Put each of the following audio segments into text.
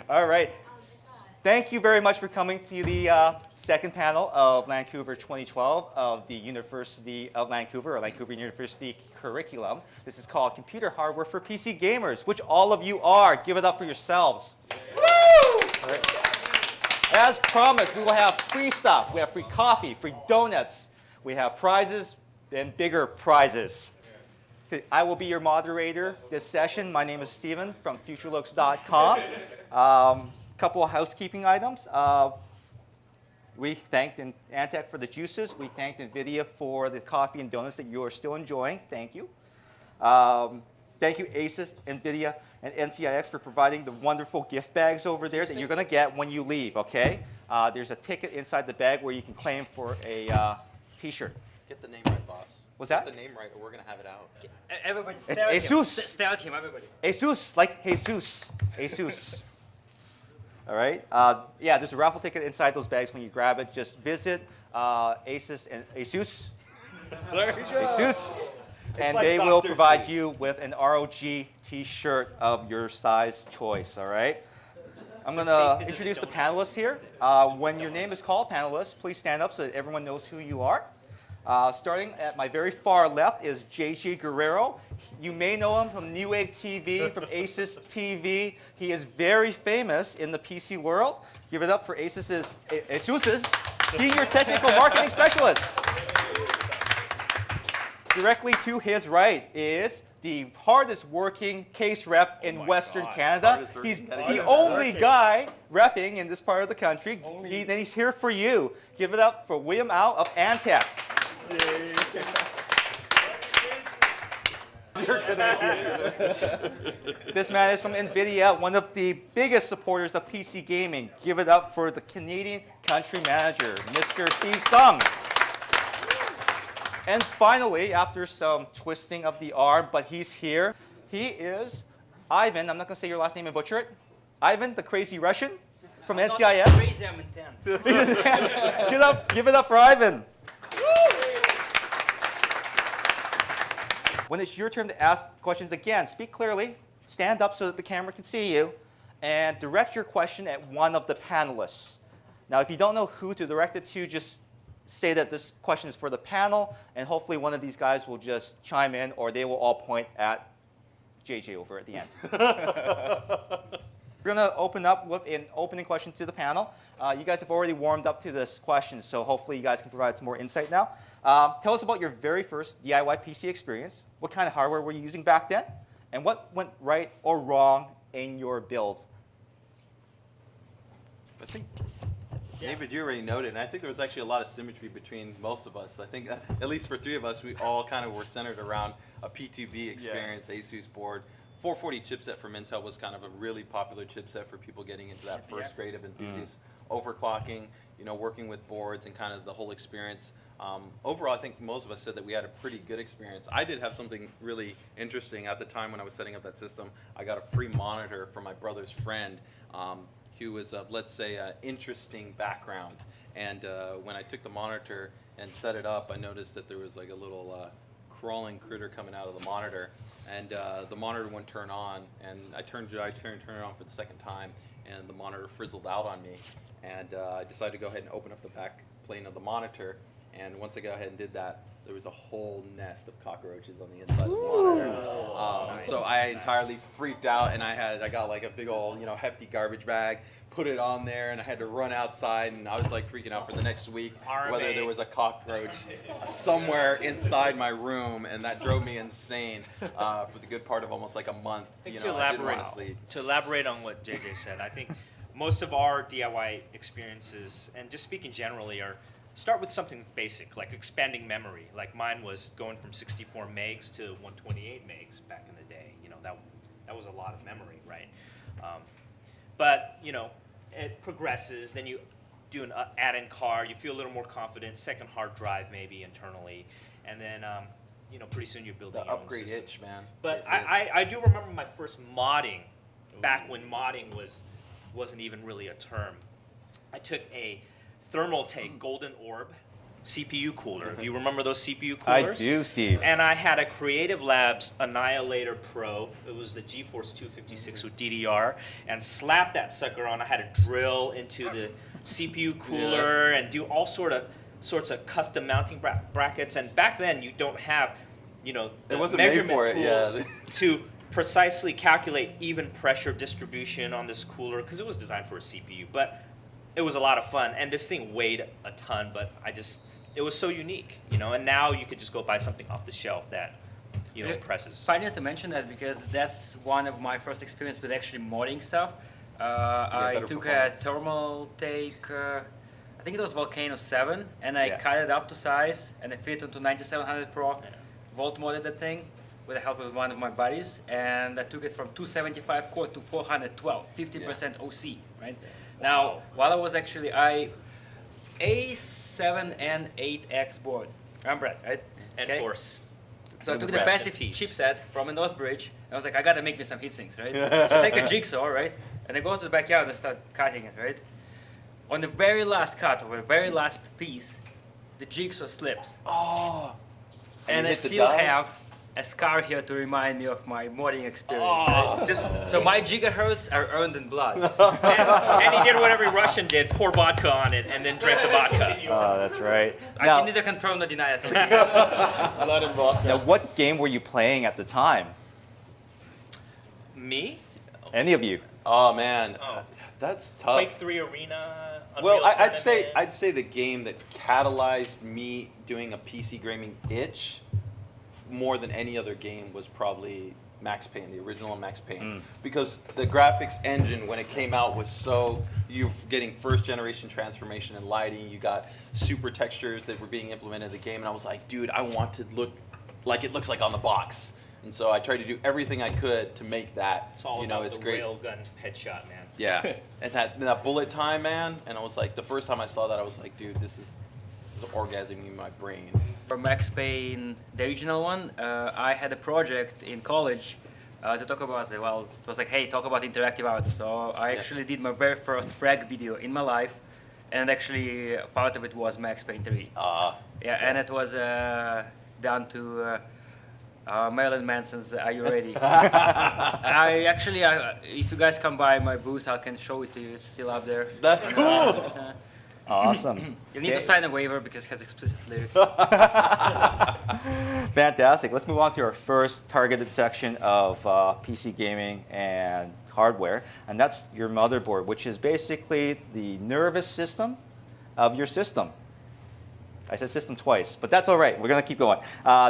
All right. Thank you very much for coming to the second panel of LANcouver 2012 of the University of LANcouver, or LANcouver University curriculum. This is called Computer Hardware for PC Gamers, which all of you are. Give it up for yourselves. Woo! Right. As promised, we will have free stuff. We have free coffee, free donuts. We have prizes and bigger prizes. I will be your moderator this session. My name is Steven from Futurelooks.com. Couple of housekeeping items. We thanked Antec for the juices. We thanked NVIDIA for the coffee and donuts that you are still enjoying. Thank you. Thank you, Asus, NVIDIA, and NCIX for providing the wonderful gift bags over there that you're going to get when you leave, okay? There's a ticket inside the bag where you can claim for a T-shirt. Get the name right, boss. What's that? Get the name right, or we're going to have it out. Everybody, it's Asus. Stay out him, everybody. Asus, like Jesus. Asus. All right. Yeah, there's a raffle ticket inside those bags when you grab it. Just visit Asus and Asus. There you go. Asus. And like they Dr. will provide Seuss. you with an ROG T-shirt of your size choice. All right. I'm going to introduce the panelists here. When your name is called, panelists, please stand up so that everyone knows who you are. Starting at my very far left is JJ Guerrero. You may know him from Newegg TV, from Asus TV. He is very famous in the PC world. Give it up for Asus's Senior Technical Marketing Specialist. Directly to his right is the hardest working case rep in Western Canada. He's the only guy repping in this part of the country. He's here for you. Give it up for William Au of Antec. This man is from NVIDIA, one of the biggest supporters of PC gaming. Give it up for the Canadian country manager, Mr. Steve Sung. And finally, after some twisting of the arm, but he's here, he is Ivan. I'm not going to say your last name and butcher it. Ivan, the crazy Russian from NCIS. Crazy, I'm intense. Give it up for Ivan. When it's your turn to ask questions again, speak clearly, stand up so that the camera can see you, and direct your question at one of the panelists. Now, if you don't know who to direct it to, just say that this question is for the panel, and hopefully one of these guys will just chime in, or they will all point at JJ over at the end. We're going to open up with an opening question to the panel. You guys have already warmed up to this question, so hopefully you guys can provide some more insight now. Tell us about your very first DIY PC experience. What kind of hardware were you using back then? And what went right or wrong in your build? I think, David, you already noted, and I think there was actually a lot of symmetry between most of us. I think, at least for three of us, we all kind of were centered around a P2B experience, Asus board. 440 chipset from Intel was kind of a really popular chipset for people getting into that first grade of enthusiast overclocking, working with boards and kind of the whole experience. Overall, I think most of us said that we had a pretty good experience. I did have something really interesting at the time when I was setting up that system. I got a free monitor from my brother's friend who was, let's say, an interesting background. And when I took the monitor and set it up, I noticed that there was like a little crawling critter coming out of the monitor. And the monitor wouldn't turn on. And I turned it on for the second time, and the monitor frizzled out on me. And I decided to go ahead and open up the back plane of the monitor. And once I go ahead and did that, there was a whole nest of cockroaches on the inside of the monitor. Nice. So I entirely freaked out, and I got like a big old hefty garbage bag, put it on there, and I had to run outside, and I was like freaking out for the next week whether there was a cockroach somewhere inside my room, and that drove me insane for the good part of almost like a month. I didn't want to sleep. To elaborate on what JJ said, I think most of our DIY experiences, and just speaking generally, start with something basic, like expanding memory. Like mine was going from 64 megs to 128 megs back in the day. That was a lot of memory, right? But it progresses. Then you do an add-in card. You feel a little more confident. Second hard drive maybe internally, and then pretty soon you're building your own upgrade system. itch, man. But I do remember my first modding, back when modding wasn't even really a term. I took a Thermaltake Golden Orb CPU cooler. If you remember those CPU I coolers? do, Steve. And I had a Creative Labs Annihilator Pro. It was the GeForce 256 with DDR, and slapped that sucker on. I had to drill into the CPU cooler and do all sorts of custom mounting brackets. And back then, you don't have, the It wasn't made measurement for it, yeah. tools to precisely calculate even pressure distribution on this cooler, because it was designed for a CPU. But it was a lot of fun, and this thing weighed a ton, but it was so unique, and now you could just go buy something off the shelf that, impresses. Funny to mention that, because that's one of my first experience with actually modding stuff. I better took a performance. thermal take, I think it was Volcano 7, and I Yeah. cut it up to size, and I fit into 9700 Pro, volt modded that thing with the help of one of my buddies, and I took it from 275 core to 412, 50% OC, right? Now, while I was actually, A7 and 8X board, I'm Brad, right? And Okay. force. So I took the Rest in passive peace. chipset from a Northbridge, and I was like, I gotta make me some heatsinks, right? So I take a jigsaw, right? And I go to the backyard and start cutting it, right? On the very last cut, or the very last piece, the jigsaw slips. Oh. And I hit the still die? have a scar here to remind me of my modding experience, Oh, right? just So my gigahertz are earned in blood. and he did what every Russian did: pour vodka on it and then drink the vodka. Oh, that's right. I Now, can neither confirm nor deny it. now, what game were you playing at the time? Me? Any of you? Oh man, Oh. that's tough. Quake 3 Arena. Well, Unreal I'd say the game that catalyzed me doing a PC gaming itch more than any other game was probably Max Payne, the original Max Payne, because the graphics engine when it came out was so you're getting first generation transformation and lighting. You got super textures that were being implemented in the game, and I was like, dude, I want to look like it looks like on the box. And so I tried to do everything I could to make that. It's all about the railgun headshot, man. Yeah, and that bullet time, man. And I was like, the first time I saw that, I was like, dude, this is orgasming in my brain. For Max Payne, the original one, I had a project in college to talk about it. Well, it was like, hey, talk about interactive arts. So I actually did my very first frag video in my life, and actually part of it was Max Payne 3. Yeah, and it was done to Marilyn Manson's "Are You Ready?" I actually, if you guys come by my booth, I can show it to you. It's still up there. That's cool. Awesome. You need to sign a waiver because it has explicit lyrics. Fantastic. Let's move on to our first targeted section of PC gaming and hardware, and that's your motherboard, which is basically the nervous system of your system. I said system twice, but that's all right. We're going to keep going.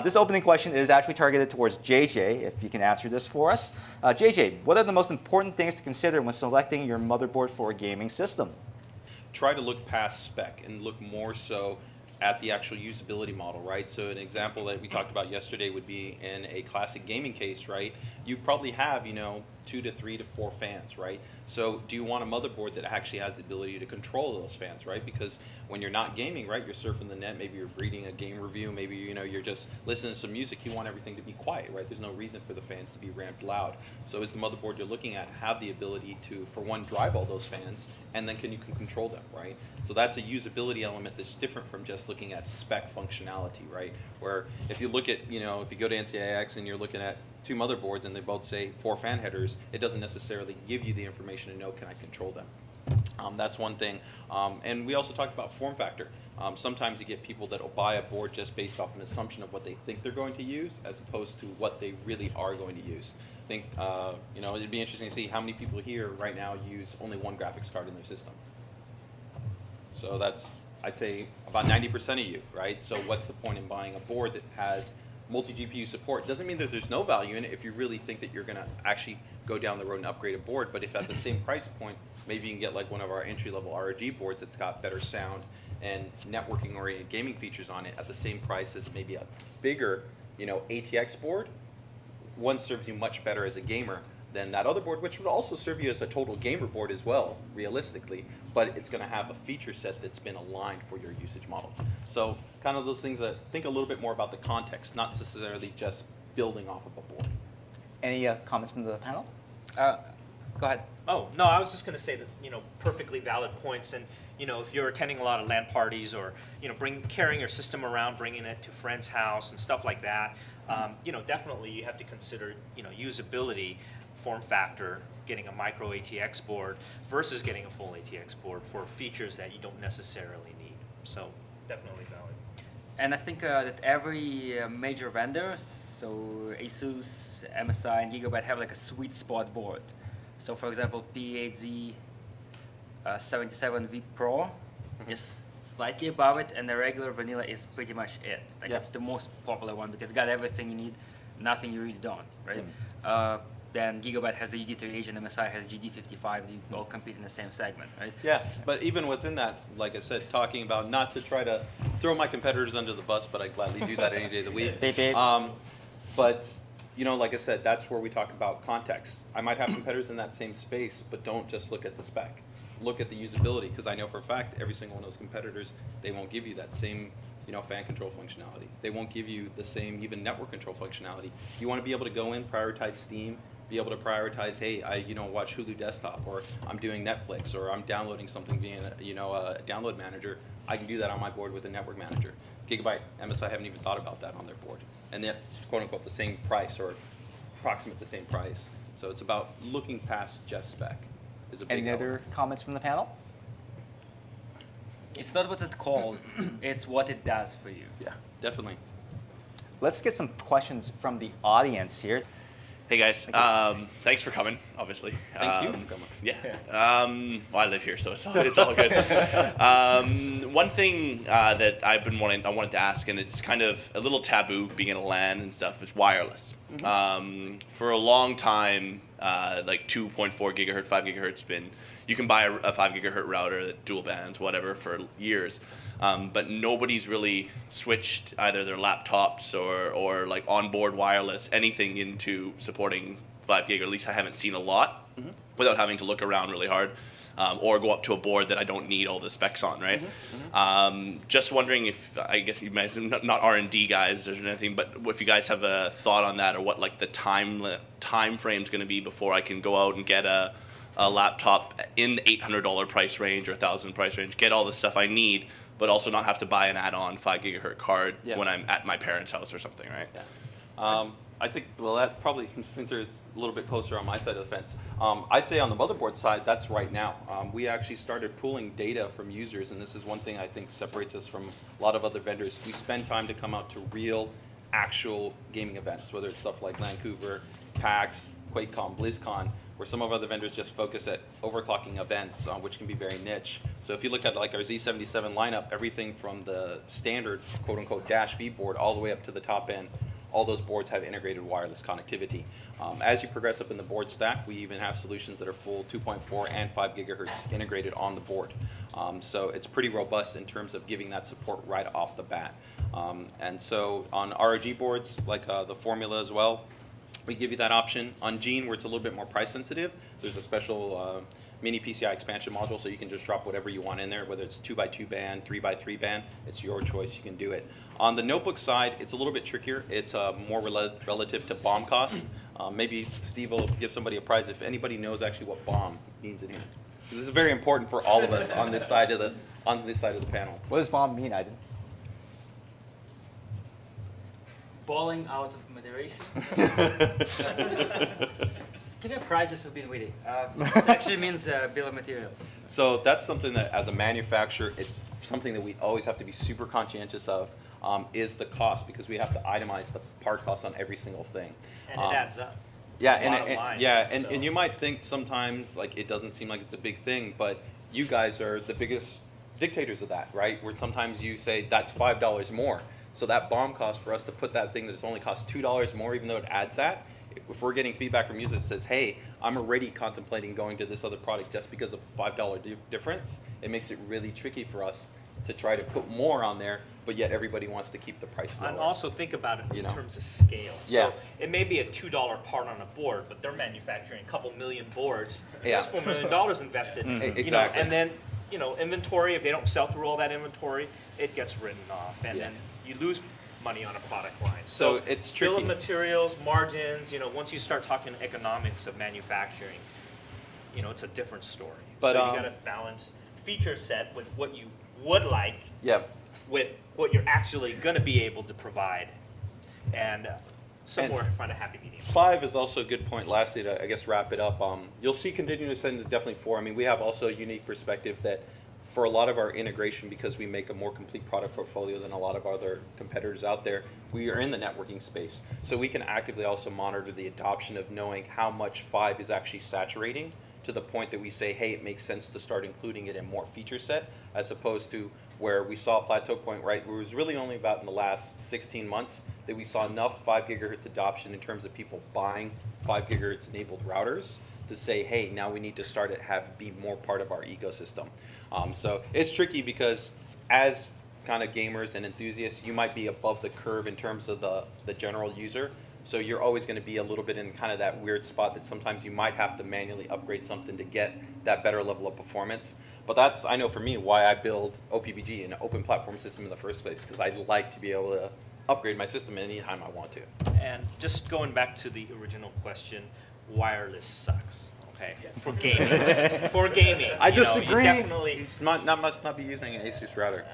This opening question is actually targeted towards JJ, if you can answer this for us. JJ, what are the most important things to consider when selecting your motherboard for a gaming system? Try to look past spec and look more so at the actual usability model, right? So an example that we talked about yesterday would be in a classic gaming case, right? You probably have, 2 to 3 to 4 fans, right? So do you want a motherboard that actually has the ability to control those fans, right? Because when you're not gaming, right, you're surfing the net, maybe you're reading a game review, maybe you're just listening to some music, you want everything to be quiet, right? There's no reason for the fans to be ramped loud. So is the motherboard you're looking at have the ability to, for one, drive all those fans, and then you can control them, right? So that's a usability element that's different from just looking at spec functionality, right? Where if you look at, if you go to NCIX and you're looking at 2 motherboards and they both say 4 fan headers, it doesn't necessarily give you the information to know, can I control them? That's one thing. And we also talked about form factor. Sometimes you get people that will buy a board just based off an assumption of what they think they're going to use as opposed to what they really are going to use. I think, it'd be interesting to see how many people here right now use only one graphics card in their system. So that's, I'd say, about 90% of you, right? So what's the point in buying a board that has multi-GPU support? Doesn't mean that there's no value in it if you really think that you're going to actually go down the road and upgrade a board. But if at the same price point, maybe you can get like one of our entry-level ROG boards that's got better sound and networking-oriented gaming features on it at the same price as maybe a bigger, ATX board, one serves you much better as a gamer than that other board, which would also serve you as a total gamer board as well, realistically, but it's going to have a feature set that's been aligned for your usage model. So kind of those things that think a little bit more about the context, not necessarily just building off of a board. Any comments from the panel? Go ahead. Oh, no, I was just going to say that, perfectly valid points. And, if you're attending a lot of LAN parties or, carrying your system around, bringing it to a friend's house and stuff like that, definitely you have to consider, usability, form factor, getting a micro ATX board versus getting a full ATX board for features that you don't necessarily need. So definitely valid. And I think that every major vendor, so ASUS, MSI, and Gigabyte have like a sweet spot board. So for example, P8Z 77V Pro is slightly above it, and the regular vanilla is pretty much it. Like Yeah. it's the most popular one because it's got everything you need, nothing you really don't, right? Then Gigabyte has the UD38 and MSI has GD55. They all compete in the same segment, right? Yeah, but even within that, like I said, talking about not to try to throw my competitors under the bus, but I gladly do that any day of the week. Beep, beep. But like I said, that's where we talk about context. I might have competitors in that same space, but don't just look at the spec. Look at the usability, because I know for a fact every single one of those competitors, they won't give you that same fan control functionality. They won't give you the same even network control functionality. You want to be able to go in, prioritize Steam, be able to prioritize, hey, I watch Hulu desktop, or I'm doing Netflix, or I'm downloading something via a download manager. I can do that on my board with a network manager. Gigabyte, MSI haven't even thought about that on their board, and yet it's quote unquote the same price or approximate the same price. So it's about looking past just spec. Is a big Any element. other comments from the panel? It's not what it's called, it's what it does for you. Yeah, definitely. Let's get some questions from the audience here. Hey guys, thanks for coming, obviously. Thank you for coming. Yeah. Well, I live here, so it's all good. One thing that I wanted to ask, and it's kind of a little taboo being in a LAN and stuff, is wireless. For a long time, like 2.4 gigahertz, 5 gigahertz you can buy a 5 gigahertz router that dual bands, whatever, for years. But nobody's really switched either their laptops or like onboard wireless, anything into supporting 5 gig, or at least I haven't seen a lot without having to look around really hard or go up to a board that I don't need all the specs on, right? Just wondering if, I guess you guys, not R&D guys or anything, but if you guys have a thought on that, or what like the time frame's going to be before I can go out and get a laptop in the $800 price range or $1,000 price range, get all the stuff I need, but also not have to buy an add-on 5 gigahertz card when I'm at my parents' house or something, right? Yeah. I think, well, that probably centers a little bit closer on my side of the fence. I'd say on the motherboard side, that's right now. We actually started pooling data from users, and this is one thing I think separates us from a lot of other vendors. We spend time to come out to real, actual gaming events, whether it's stuff like LANcouver, PAX, QuakeCon, BlizzCon, where some of other vendors just focus at overclocking events, which can be very niche. So if you look at like our Z77 lineup, everything from the standard quote-unquote dash V board all the way up to the top end, all those boards have integrated wireless connectivity. As you progress up in the board stack, we even have solutions that are full 2.4 and 5 gigahertz integrated on the board. So it's pretty robust in terms of giving that support right off the bat. And so on ROG boards, like the Formula as well, we give you that option. On Gene, where it's a little bit more price sensitive, there's a special mini PCI expansion module, so you can just drop whatever you want in there, whether it's 2x2 band, 3x3 band, it's your choice, you can do it. On the notebook side, it's a little bit trickier. It's more relative to BOM cost. Maybe Steve will give somebody a prize if anybody knows actually what BOM means in here. This is very important for all of us on this side of the panel. What does bomb mean, Aiden? Balling out of moderation. Give me a prize just for being witty. This actually means bill of materials. So that's something that, as a manufacturer, it's something that we always have to be super conscientious of, is the cost, because we have to itemize the part cost on every single thing. And it adds up. Yeah, Bottom line, and you might think sometimes like it doesn't seem like it's a big thing, but you guys are the biggest dictators of that, right? Where sometimes you say that's $5 more. So that BOM cost for us to put that thing that's only cost $2 more, even though it adds that, if we're getting feedback from users that says, hey, I'm already contemplating going to this other product just because of a $5 difference, it makes it really tricky for us to try to put more on there, but yet everybody wants to keep the price lower. And also think about it in know. terms of scale. Yeah. So it may be a $2 part on a board, but they're manufacturing a couple million boards. Yeah. There's $4 million invested. Exactly. And then, inventory, if they don't sell through all that inventory, it gets written off. And then you lose money on a product line. So it's tricky. Bill of materials, margins, once you start talking economics of manufacturing, it's a different story. But, so you got to balance feature set with what you would like Yeah. with what you're actually going to be able to provide, and somewhere find a happy medium. 5 is also a good point. Lastly, to I guess wrap it up, you'll see continuous and definitely 4. I mean, we have also a unique perspective that for a lot of our integration, because we make a more complete product portfolio than a lot of other competitors out there, we are in the networking space. So we can actively also monitor the adoption of knowing how much 5 is actually saturating to the point that we say, hey, it makes sense to start including it in more feature set, as opposed to where we saw a plateau point, right, where it was really only about in the last 16 months that we saw enough 5 gigahertz adoption in terms of people buying 5 gigahertz enabled routers to say, hey, now we need to start to be more part of our ecosystem. So it's tricky because as kind of gamers and enthusiasts, you might be above the curve in terms of the general user. So you're always going to be a little bit in kind of that weird spot that sometimes you might have to manually upgrade something to get that better level of performance. But that's, I know for me, why I build OPBG, an open platform system in the first place, because I like to be able to upgrade my system anytime I want to. And just going back to the original question, wireless sucks. Okay, for gaming. For gaming. I you know, disagree. you definitely. He's must not be using an Asus router.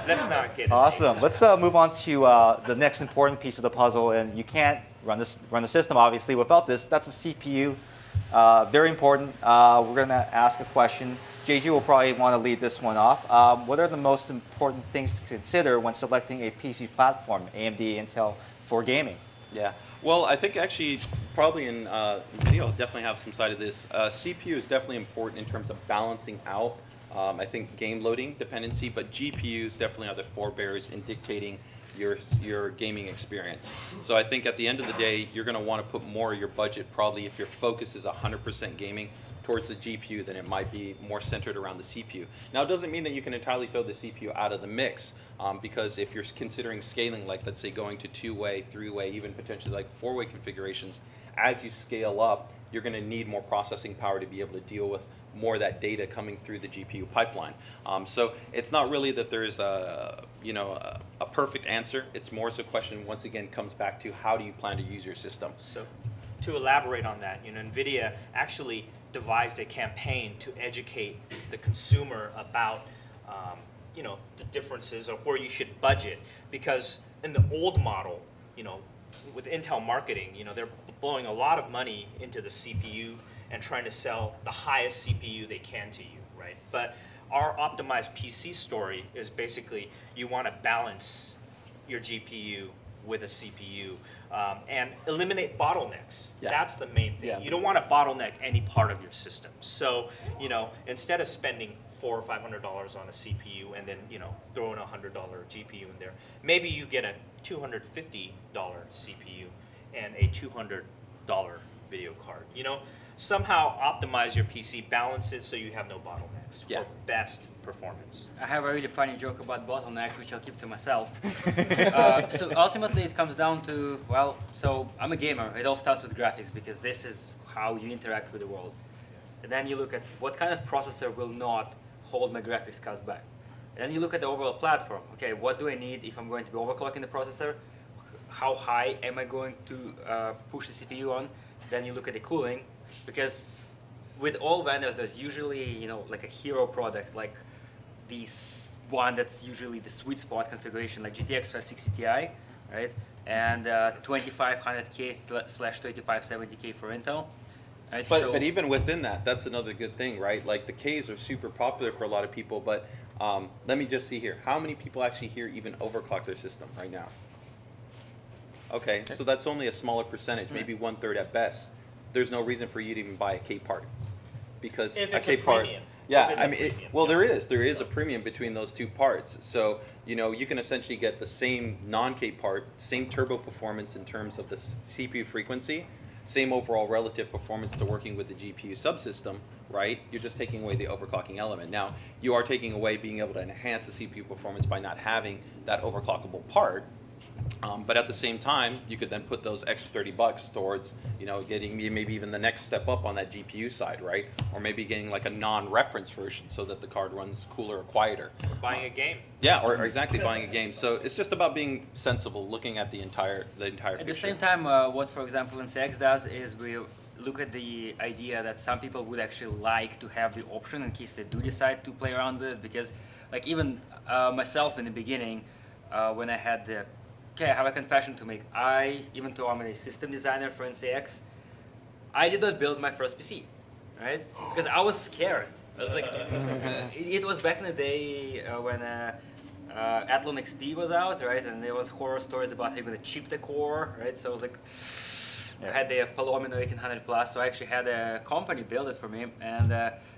Let's not get. Awesome. Let's move on to the next important piece of the puzzle, and you can't run the system obviously without this. That's a CPU. Very important. We're going to ask a question. JG will probably want to lead this one off. What are the most important things to consider when selecting a PC platform, AMD, Intel, for gaming? Yeah. Well, I think actually probably in video I'll definitely have some side of this. CPU is definitely important in terms of balancing out, I think, game loading dependency, but GPUs definitely are the forebearers in dictating your gaming experience. So I think at the end of the day, you're going to want to put more of your budget, probably if your focus is 100% gaming, towards the GPU than it might be more centered around the CPU. Now, it doesn't mean that you can entirely throw the CPU out of the mix, because if you're considering scaling, like let's say going to 2-way, 3-way, even potentially like 4-way configurations, as you scale up, you're going to need more processing power to be able to deal with more of that data coming through the GPU pipeline. So it's not really that there's a perfect answer. It's more so a question, once again, comes back to how do you plan to use your system. So to elaborate on that, NVIDIA actually devised a campaign to educate the consumer about the differences of where you should budget, because in the old model, with Intel marketing, they're blowing a lot of money into the CPU and trying to sell the highest CPU they can to you, right? But our optimized PC story is basically you want to balance your GPU with a CPU and eliminate bottlenecks. Yeah. That's the main thing. Yeah. You don't want to bottleneck any part of your system. So, instead of spending $400 or $500 on a CPU and then, throwing a $100 GPU in there, maybe you get a $250 CPU and a $200 video card. Somehow optimize your PC, balance it so you have no bottlenecks Yeah. for best performance. I have a really funny joke about bottlenecks, which I'll keep to myself. So ultimately, it comes down to, so I'm a gamer. It all starts with graphics because this is how you interact with the world. And then you look at what kind of processor will not hold my graphics cards back. And then you look at the overall platform. Okay, what do I need if I'm going to be overclocking the processor? How high am I going to push the CPU on? Then you look at the cooling, because with all vendors, there's usually like a hero product, like the one that's usually the sweet spot configuration, like GTX 560 Ti, right? And 2500K/3570K for Intel. Right? But even within that, that's another good thing, right? Like the Ks are super popular for a lot of people, but let me just see here. How many people actually here even overclock their system right now? Okay, so that's only a smaller percentage, maybe 1/3 at best. There's no reason for you to even buy a K part, because If a it's K a part. premium. Yeah, If it's I a mean, premium, well, yeah. there is a premium between those two parts. So you can essentially get the same non-K part, same turbo performance in terms of the CPU frequency, same overall relative performance to working with the GPU subsystem, right? You're just taking away the overclocking element. Now, you are taking away being able to enhance the CPU performance by not having that overclockable part. But at the same time, you could then put those extra $30 towards, getting maybe even the next step up on that GPU side, right? Or maybe getting like a non-reference version so that the card runs cooler or quieter. Buying a game. Yeah, or exactly buying a game. So it's just about being sensible, looking at the entire At the picture. same time, what, for example, NCX does is we look at the idea that some people would actually like to have the option in case they do decide to play around with it, because like even myself in the beginning, when I had the, okay, I have a confession to make. Even though I'm a system designer for NCX, I did not build my first PC, right? Because I was scared. I was like, it was back in the day when Athlon XP was out, right? And there was horror stories about how you're gonna chip the core, right? So I was like, I had the Palomino 1800 Plus, so I actually had a company build it for me. And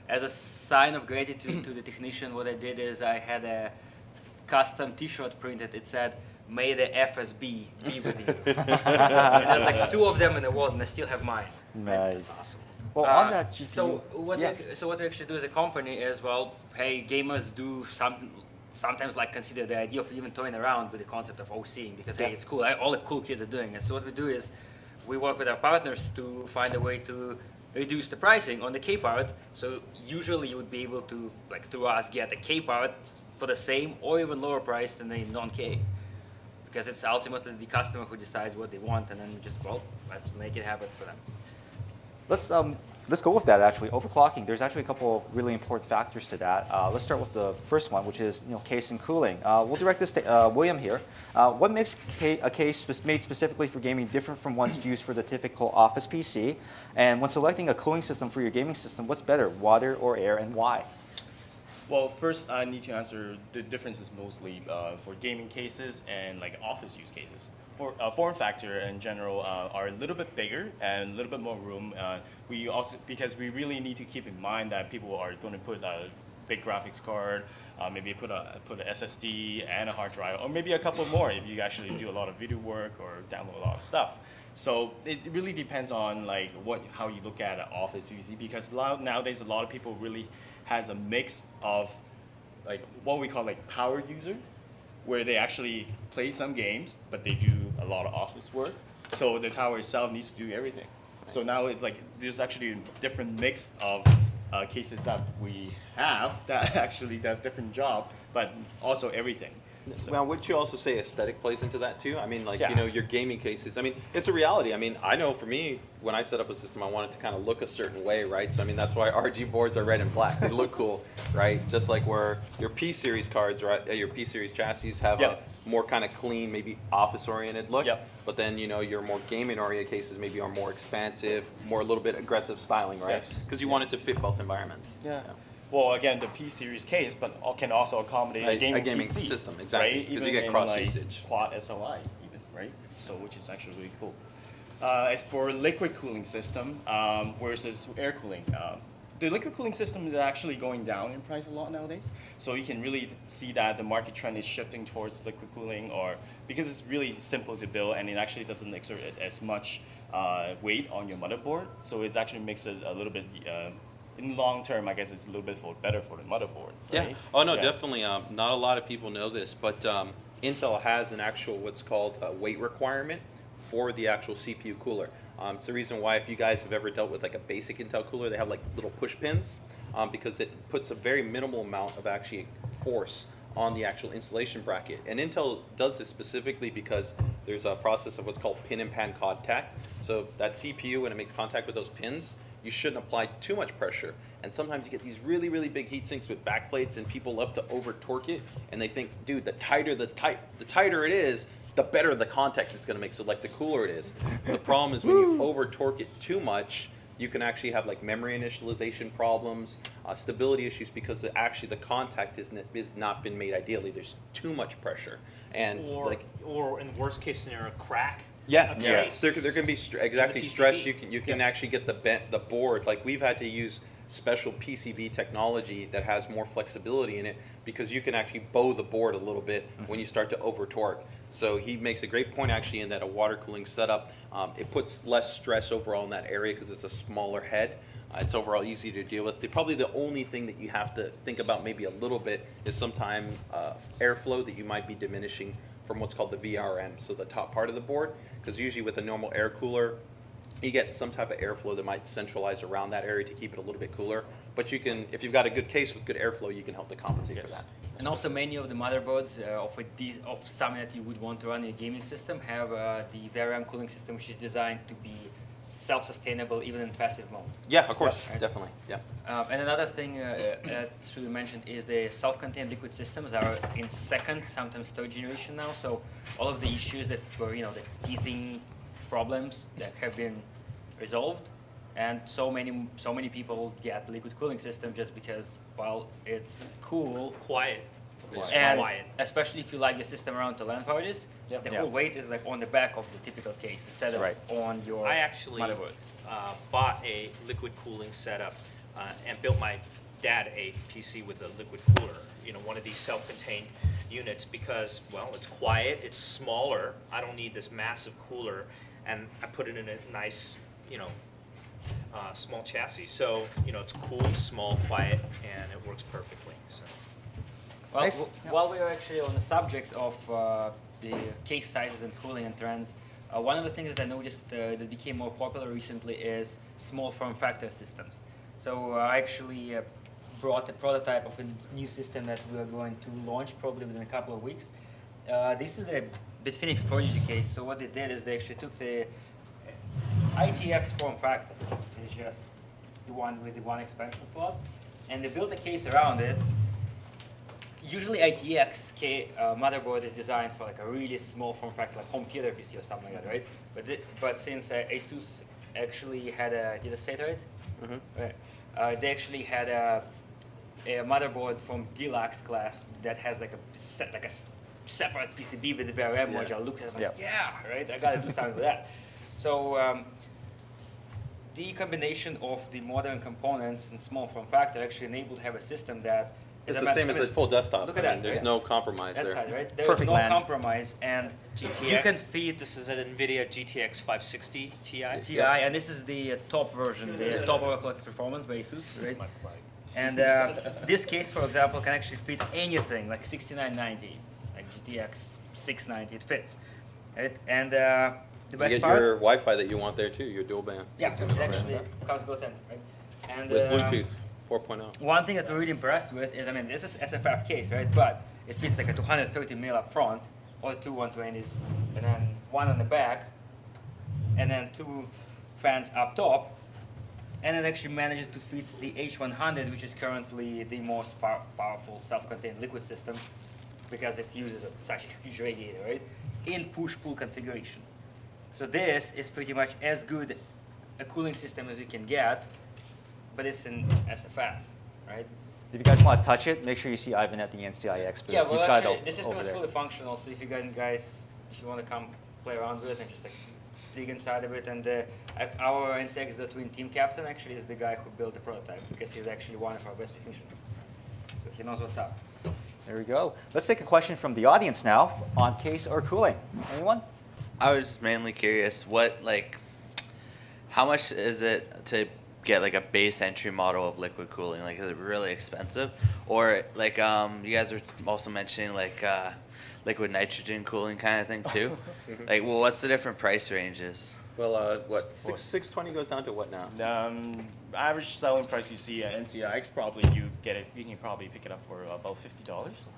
as a sign of gratitude to the technician, what I did is I had a custom T-shirt printed. It said, "May the FSB be with you." And there's like 2 of them in the world, and I still have mine. Nice. Awesome. Well, on that GPU, So what yeah. we actually do as a company is, well, hey, gamers do sometimes like consider the idea of even toying around with the concept of OCing, because hey, it's cool. All the cool kids are doing it. So what we do is we work with our partners to find a way to reduce the pricing on the K part. So usually you would be able to, like through us, get a K part for the same or even lower price than a non-K. Because it's ultimately the customer who decides what they want, and then we just, well, let's make it happen for them. Let's go with that actually. Overclocking. There's actually a couple of really important factors to that. Let's start with the first one, which is case and cooling. We'll direct this to William here. What makes a case made specifically for gaming different from ones used for the typical office PC? And when selecting a cooling system for your gaming system, what's better, water or air, and why? Well, first I need to answer the differences mostly for gaming cases and like office use cases. For form factor in general are a little bit bigger and a little bit more room. We also, because we really need to keep in mind that people are going to put a big graphics card, maybe put an SSD and a hard drive, or maybe a couple more if you actually do a lot of video work or download a lot of stuff. So it really depends on like how you look at an office PC, because nowadays a lot of people really has a mix of like what we call like power user, where they actually play some games, but they do a lot of office work. So the tower itself needs to do everything. So now it's like there's actually a different mix of cases that we have that actually does different job, but also everything. So. Well, wouldn't you also say aesthetic plays into that too? I mean, like, Yeah. your gaming cases. I mean, it's a reality. I mean, I know for me, when I set up a system, I want it to kind of look a certain way, right? So, I mean, that's why RG boards are red and black. They look cool, right? Just like where your P-Series cards, right? Your P-Series chassis have a more kind of clean, maybe office-oriented look. Yep. But then, your more gaming-oriented cases maybe are more expansive, more a little bit aggressive styling, right? Yes. Because you want it to fit both environments. Yeah. Well, again, the P-Series case, but can also accommodate a gaming PC, system, exactly, right? 'cause you Even get in, cross like, usage. Quad SLI, even, right? So, which is actually really cool. As for liquid cooling system versus air cooling, the liquid cooling system is actually going down in price a lot nowadays. So you can really see that the market trend is shifting towards liquid cooling, or because it's really simple to build and it actually doesn't exert as much weight on your motherboard. So it actually makes it a little bit. In long term, I guess it's a little bit better for the motherboard. Right? Yeah. Oh no, Yeah. definitely. Not a lot of people know this, but Intel has an actual what's called a weight requirement for the actual CPU cooler. It's the reason why if you guys have ever dealt with like a basic Intel cooler, they have like little push pins because it puts a very minimal amount of actually force on the actual installation bracket. And Intel does this specifically because there's a process of what's called pin and pan contact. So that CPU, when it makes contact with those pins, you shouldn't apply too much pressure. And sometimes you get these really, really big heat sinks with backplates, and people love to over torque it, and they think, dude, the tighter it is, the better the contact it's gonna make, so like the cooler it is. The problem is when you over torque it too much, you can actually have like memory initialization problems, stability issues, because the contact is not been made ideally. There's too much pressure. And or in the worst case scenario, crack. Yeah, a case. There can be exactly PCB. stress. You can actually get the board. Like we've had to use special PCB technology that has more flexibility in it, because you can actually bow the board a little bit when you start to over torque. So he makes a great point actually in that a water cooling setup, it puts less stress overall in that area because it's a smaller head. It's overall easy to deal with. Probably the only thing that you have to think about maybe a little bit is sometime airflow that you might be diminishing from what's called the VRM, so the top part of the board, because usually with a normal air cooler, you get some type of airflow that might centralize around that area to keep it a little bit cooler. But you can, if you've got a good case with good airflow, you can help to compensate for that. And also many of the motherboards of something that you would want to run in a gaming system have the VRM cooling system, which is designed to be self-sustainable even in passive mode. Yeah, of course, Right. definitely. Yeah. And another thing that should be mentioned is the self-contained liquid systems are in second, sometimes third generation now. So all of the issues that were, the teething problems that have been resolved, and so many people get liquid cooling system just because, well, it's cool. Quiet. It's And quiet. especially if you like the system around the LAN parties, Yep. the Yeah. whole weight is like on the back of the typical case instead of Right. on your I actually motherboard. bought a liquid cooling setup and built my dad a PC with a liquid cooler, one of these self-contained units because, well, it's quiet, it's smaller, I don't need this massive cooler, and I put it in a nice, small chassis. So, it's cool, small, quiet, and it works perfectly. So. Well, Nice. while we are actually on the subject of the case sizes and cooling and trends, one of the things that I noticed that became more popular recently is small form factor systems. So I actually brought a prototype of a new system that we are going to launch probably within a couple of weeks. This is a Bitfinex Prodigy case. So what they did is they actually took the ITX form factor, it's just the one with the one expansion slot, and they built a case around it. Usually ITX motherboard is designed for like a really small form factor, like home theater PC or something like that, right? But since ASUS actually had did I say it right? Right. They actually had a motherboard from Deluxe class that has like a separate PCB with the VRM module. I looked at it, I'm like, yeah, right, I gotta do something with that. So the combination of the modern components and small form factor actually enabled to have a system that is It's the same as a full desktop. Look at I mean, that, there's yeah. no compromise That's there. right, right? There's Perfect no LAN. compromise, and GTX. you can feed This is an NVIDIA GTX 560 Ti. TI, and this is the top version, the top overclock performance by ASUS, right? And this case, for example, can actually fit anything like 6990, like GTX 690, it fits, right? And the You best get part, your Wi-Fi that you want there too, your dual band. yeah, It's it in there, actually right? comes built in, right? And With Bluetooth 4.0. one thing that we're really impressed with is, I mean, this is SFF case, right? But it fits like a 230 mil up front, or two 120s, and then one on the back, and then two fans up top, and it actually manages to fit the H100, which is currently the most powerful self-contained liquid system, because it uses such a huge radiator, right? In push-pull configuration. So this is pretty much as good a cooling system as you can get, but it's in SFF, right? If you guys want to touch it, make sure you see Ivan at the NCIX booth. Yeah, well, He's got actually, it the system over is there. fully functional, so if you guys, if you want to come play around with it and just like dig inside of it, and our NCX.Twin team captain actually is the guy who built the prototype, because he's actually one of our best technicians. So he knows what's up. There we go. Let's take a question from the audience now on case or cooling. Anyone? I was mainly curious, how much is it to get like a base entry model of liquid cooling? Like, is it really expensive? Or like, you guys were also mentioning like liquid nitrogen cooling kind of thing too. Like, well, what's the different price ranges? Well, what, 620 goes down to what now? Average selling price you see at NCIX, probably you can probably pick it up for about $50.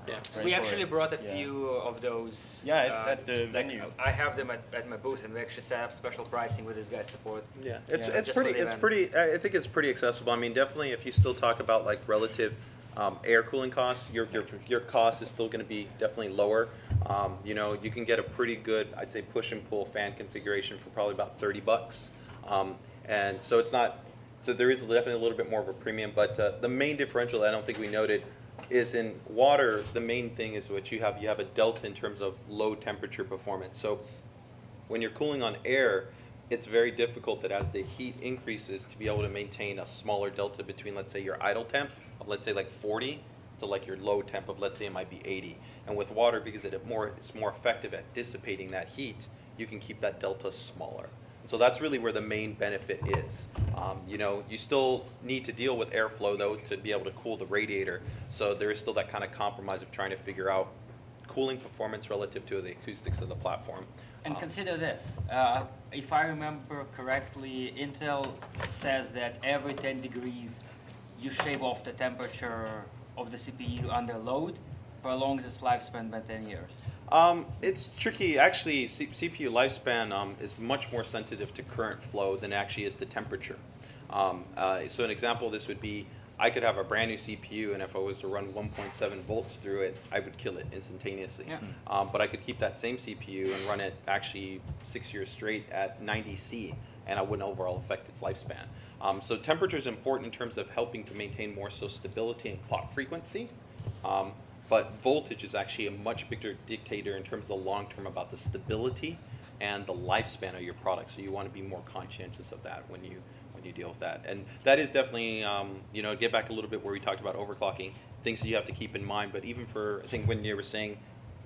Yeah. Right, We for- actually brought a yeah. few of those. Yeah, it's at the venue. I have them at my booth, and we actually set up special pricing with this guy's support. Yeah, Yeah, it's just for pretty. the It's event. pretty. I think it's pretty accessible. I mean, definitely, if you still talk about like relative air cooling costs, your cost is still going to be definitely lower. You can get a pretty good, I'd say, push and pull fan configuration for probably about $30. And so it's not. So there is definitely a little bit more of a premium. But the main differential that I don't think we noted is in water. The main thing is what you have. You have a delta in terms of low temperature performance. So when you're cooling on air, it's very difficult that as the heat increases to be able to maintain a smaller delta between, let's say, your idle temp of, let's say, like 40 to like your low temp of, let's say, it might be 80. And with water, because it's more effective at dissipating that heat, you can keep that delta smaller. So that's really where the main benefit is. You still need to deal with airflow, though, to be able to cool the radiator. So there is still that kind of compromise of trying to figure out cooling performance relative to the acoustics of the platform. And consider this, if I remember correctly, Intel says that every 10 degrees you shave off the temperature of the CPU under load, prolongs its lifespan by 10 years. It's tricky. Actually, CPU lifespan is much more sensitive to current flow than actually is to temperature. So an example of this would be, I could have a brand new CPU, and if I was to run 1.7 volts through it, I would kill it instantaneously. Yeah. But I could keep that same CPU and run it actually 6 years straight at 90 C, and I wouldn't overall affect its lifespan. So temperature is important in terms of helping to maintain more so stability and clock frequency. But voltage is actually a much bigger dictator in terms of the long term about the stability and the lifespan of your product. So you want to be more conscientious of that when you deal with that. And that is definitely, get back a little bit where we talked about overclocking, things that you have to keep in mind. But even for, I think when you were saying,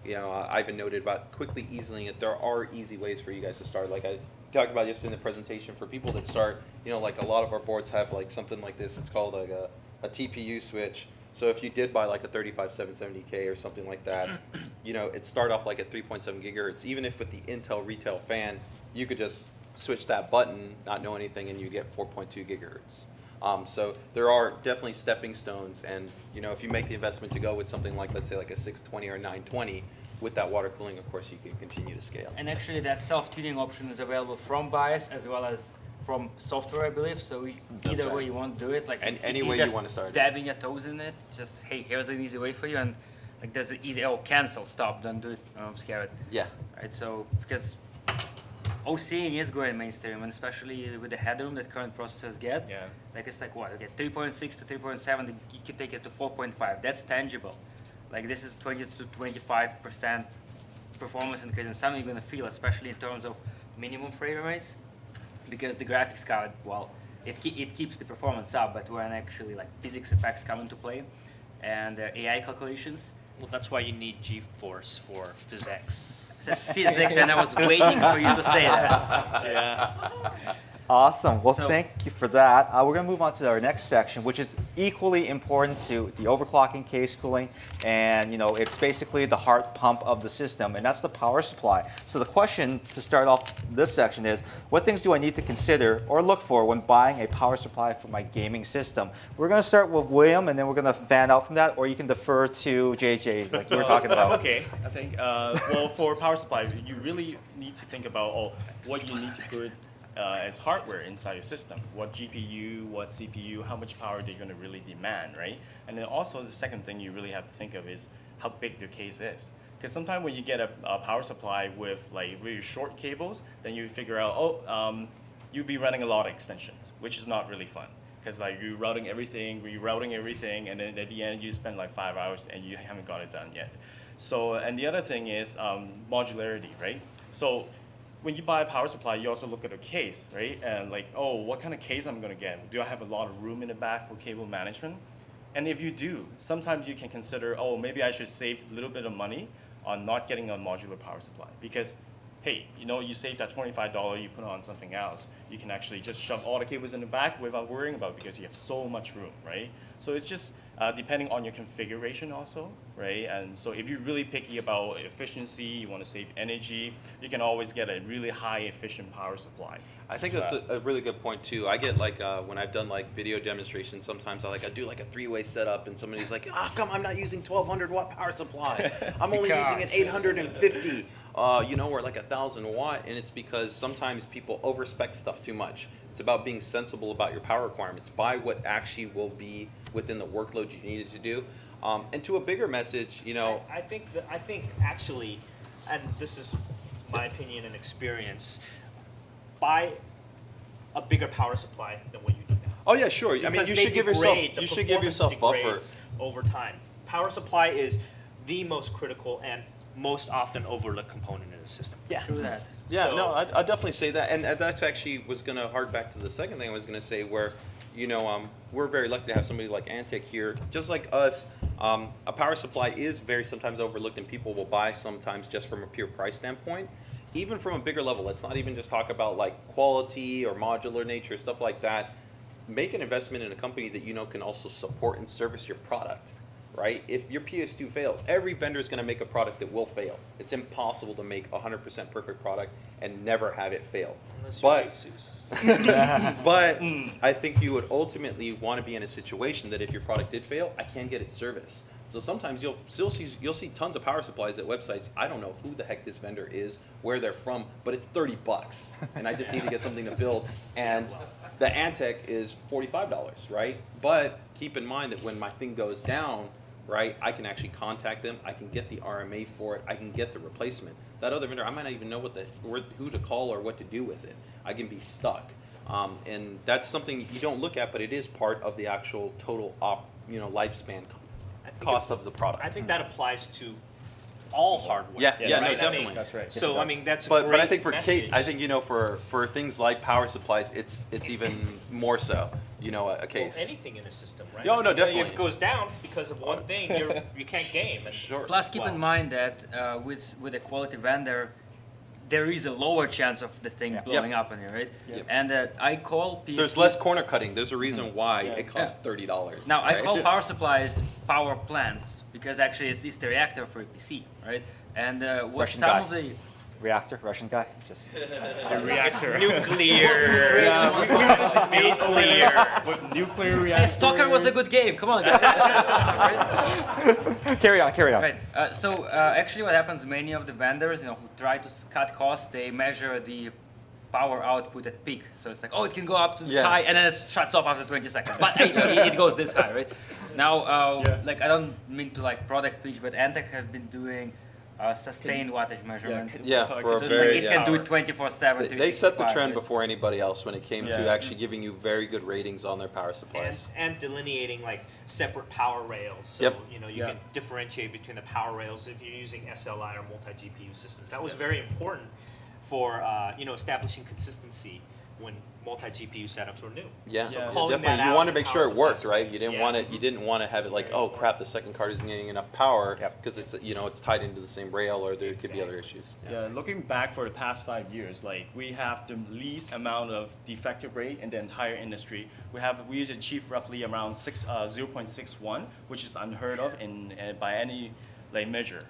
Ivan noted about quickly easing it, there are easy ways for you guys to start. Like I talked about yesterday in the presentation, for people that start, like a lot of our boards have like something like this. It's called like a TPU switch. So if you did buy like a 35770K or something like that, it start off like at 3.7 gigahertz. Even if with the Intel retail fan, you could just switch that button, not know anything, and you get 4.2 gigahertz. So there are definitely stepping stones, and if you make the investment to go with something like, let's say, like a 620 or 920, with that water cooling, of course, you can continue to scale. And actually, that self-tuning option is available from BIOS as well as from software, I believe. So either way you want to do it, like And if any you're way you just want to start it. dabbing your toes in it, just hey, here's an easy way for you, and like there's an easy cancel, stop, don't do it, scare it. Yeah. Right. So because OCing is going mainstream, and especially with the headroom that current processors get. Yeah. Like it's like what? Okay, 3.6 to 3.7, you can take it to 4.5. That's tangible. Like this is 20 to 25% performance increase, and something you're gonna feel, especially in terms of minimum frame rates, because the graphics card, well, it keeps the performance up, but when actually like physics effects come into play, and AI calculations. Well, that's why you need GeForce for physics. Says physics, and I was waiting for you to say that. Yeah. Awesome. Well, So- thank you for that. We're going to move on to our next section, which is equally important to the overclocking, case cooling, and it's basically the heart pump of the system, and that's the power supply. So the question to start off this section is, what things do I need to consider or look for when buying a power supply for my gaming system? We're going to start with William, and then we're going to fan out from that, or you can defer to JJ, like you were talking about. Okay, I think, well, for power supplies, you really need to think about what you need to put as hardware inside your system. What GPU, what CPU, how much power they're going to really demand, right? And then also the second thing you really have to think of is how big the case is. Because sometimes when you get a power supply with like really short cables, then you figure out, you'll be running a lot of extensions, which is not really fun. Because like you're routing everything, and then at the end you spend like 5 hours and you haven't got it done yet. So, and the other thing is modularity, right? So when you buy a power supply, you also look at a case, right? And like, what kind of case I'm gonna get? Do I have a lot of room in the back for cable management? And if you do, sometimes you can consider, maybe I should save a little bit of money on not getting a modular power supply. Because, hey, you save that $25, you put on something else. You can actually just shove all the cables in the back without worrying about it, because you have so much room, right? So it's just depending on your configuration also, right? And so if you're really picky about efficiency, you want to save energy, you can always get a really high efficient power supply. I think that's a really good point too. I get like when I've done like video demonstrations, sometimes I do like a 3-way setup, and somebody's like, come, I'm not using 1200 watt power supply. I'm only using an 850. Or like 1,000 watt, and it's because sometimes people overspec stuff too much. It's about being sensible about your power requirements. Buy what actually will be within the workload you needed to do. And to a bigger message, I think actually, and this is my opinion and experience, buy a bigger power supply than what you do now. Oh yeah, sure. I mean, Because you they should give degrade, the yourself performance buffer. degrades over time. Power supply is the most critical and most often overlooked component in the system. Yeah. True that. Yeah, So- no, I definitely say that, and that's actually was going to hark back to the second thing I was going to say, where, we're very lucky to have somebody like Antic here, just like us. A power supply is very sometimes overlooked, and people will buy sometimes just from a pure price standpoint. Even from a bigger level, let's not even just talk about like quality or modular nature, stuff like that. Make an investment in a company that can also support and service your product. Right? If your PS2 fails, every vendor is going to make a product that will fail. It's impossible to make a 100% perfect product and never have it fail. Unless you're But Asus. but I think you would ultimately want to be in a situation that if your product did fail, I can get it serviced. So sometimes you'll see tons of power supplies at websites. I don't know who the heck this vendor is, where they're from, but it's $30, and I just need to get something to build. And the Antec is $45, right? But keep in mind that when my thing goes down, right, I can actually contact them. I can get the RMA for it. I can get the replacement. That other vendor, I might not even know who to call or what to do with it. I can be stuck. And that's something you don't look at, but it is part of the actual total lifespan cost of the product. I think that applies to all hardware. Yeah, no, right? definitely. That's right. So I mean, that's a But great I think for message. I think for things like power supplies, it's even more so. A Well, case. anything in a system, right? No, I mean, definitely. If it goes down because of one thing, you can't game. And Sure. Plus, keep Wow. in mind that with a quality vendor, there is a lower chance of the thing blowing up on you, right? Yep. And I call PC. There's less corner cutting. There's a reason why it costs $30. Now, I right? call power supplies power plants because actually it's the reactor for a PC, right? And what Russian some guy. of the Reactor, Russian guy. Just reactor. Nuclear. Nuclear. With nuclear Hey, reactors. Stalker was a good game. Come on. Right? carry on. Right. So actually, what happens? Many of the vendors, who try to cut costs, they measure the power output at peak. So it's like, oh, it can go up to this Yeah. high, and then it shuts off after 20 seconds. But hey, it goes this high, right? Now, like I don't mean to like product pitch, but Antec have been doing sustained wattage measurement. Yeah, for So a it's very. like it can do it 24/7. They set the 365, trend right? before anybody else when it came to Yeah. actually giving you very good ratings on their power supplies. And delineating like separate power rails. So, Yep. you can differentiate between the power rails if you're using SLI or multi-GPU systems. That was very important for, establishing consistency when multi-GPU setups were new. Yeah, So Yeah. calling that definitely. You out want to in make power sure it supply worked, right? You specs, didn't yeah. want it. You didn't want to have it like, oh crap, the second card isn't getting enough power Yep. because it's tied into the same rail, or there could be other issues. Yeah, looking back for the past 5 years, like we have the least amount of defective rate in the entire industry. We achieve roughly around 0.61, which is unheard of by any measure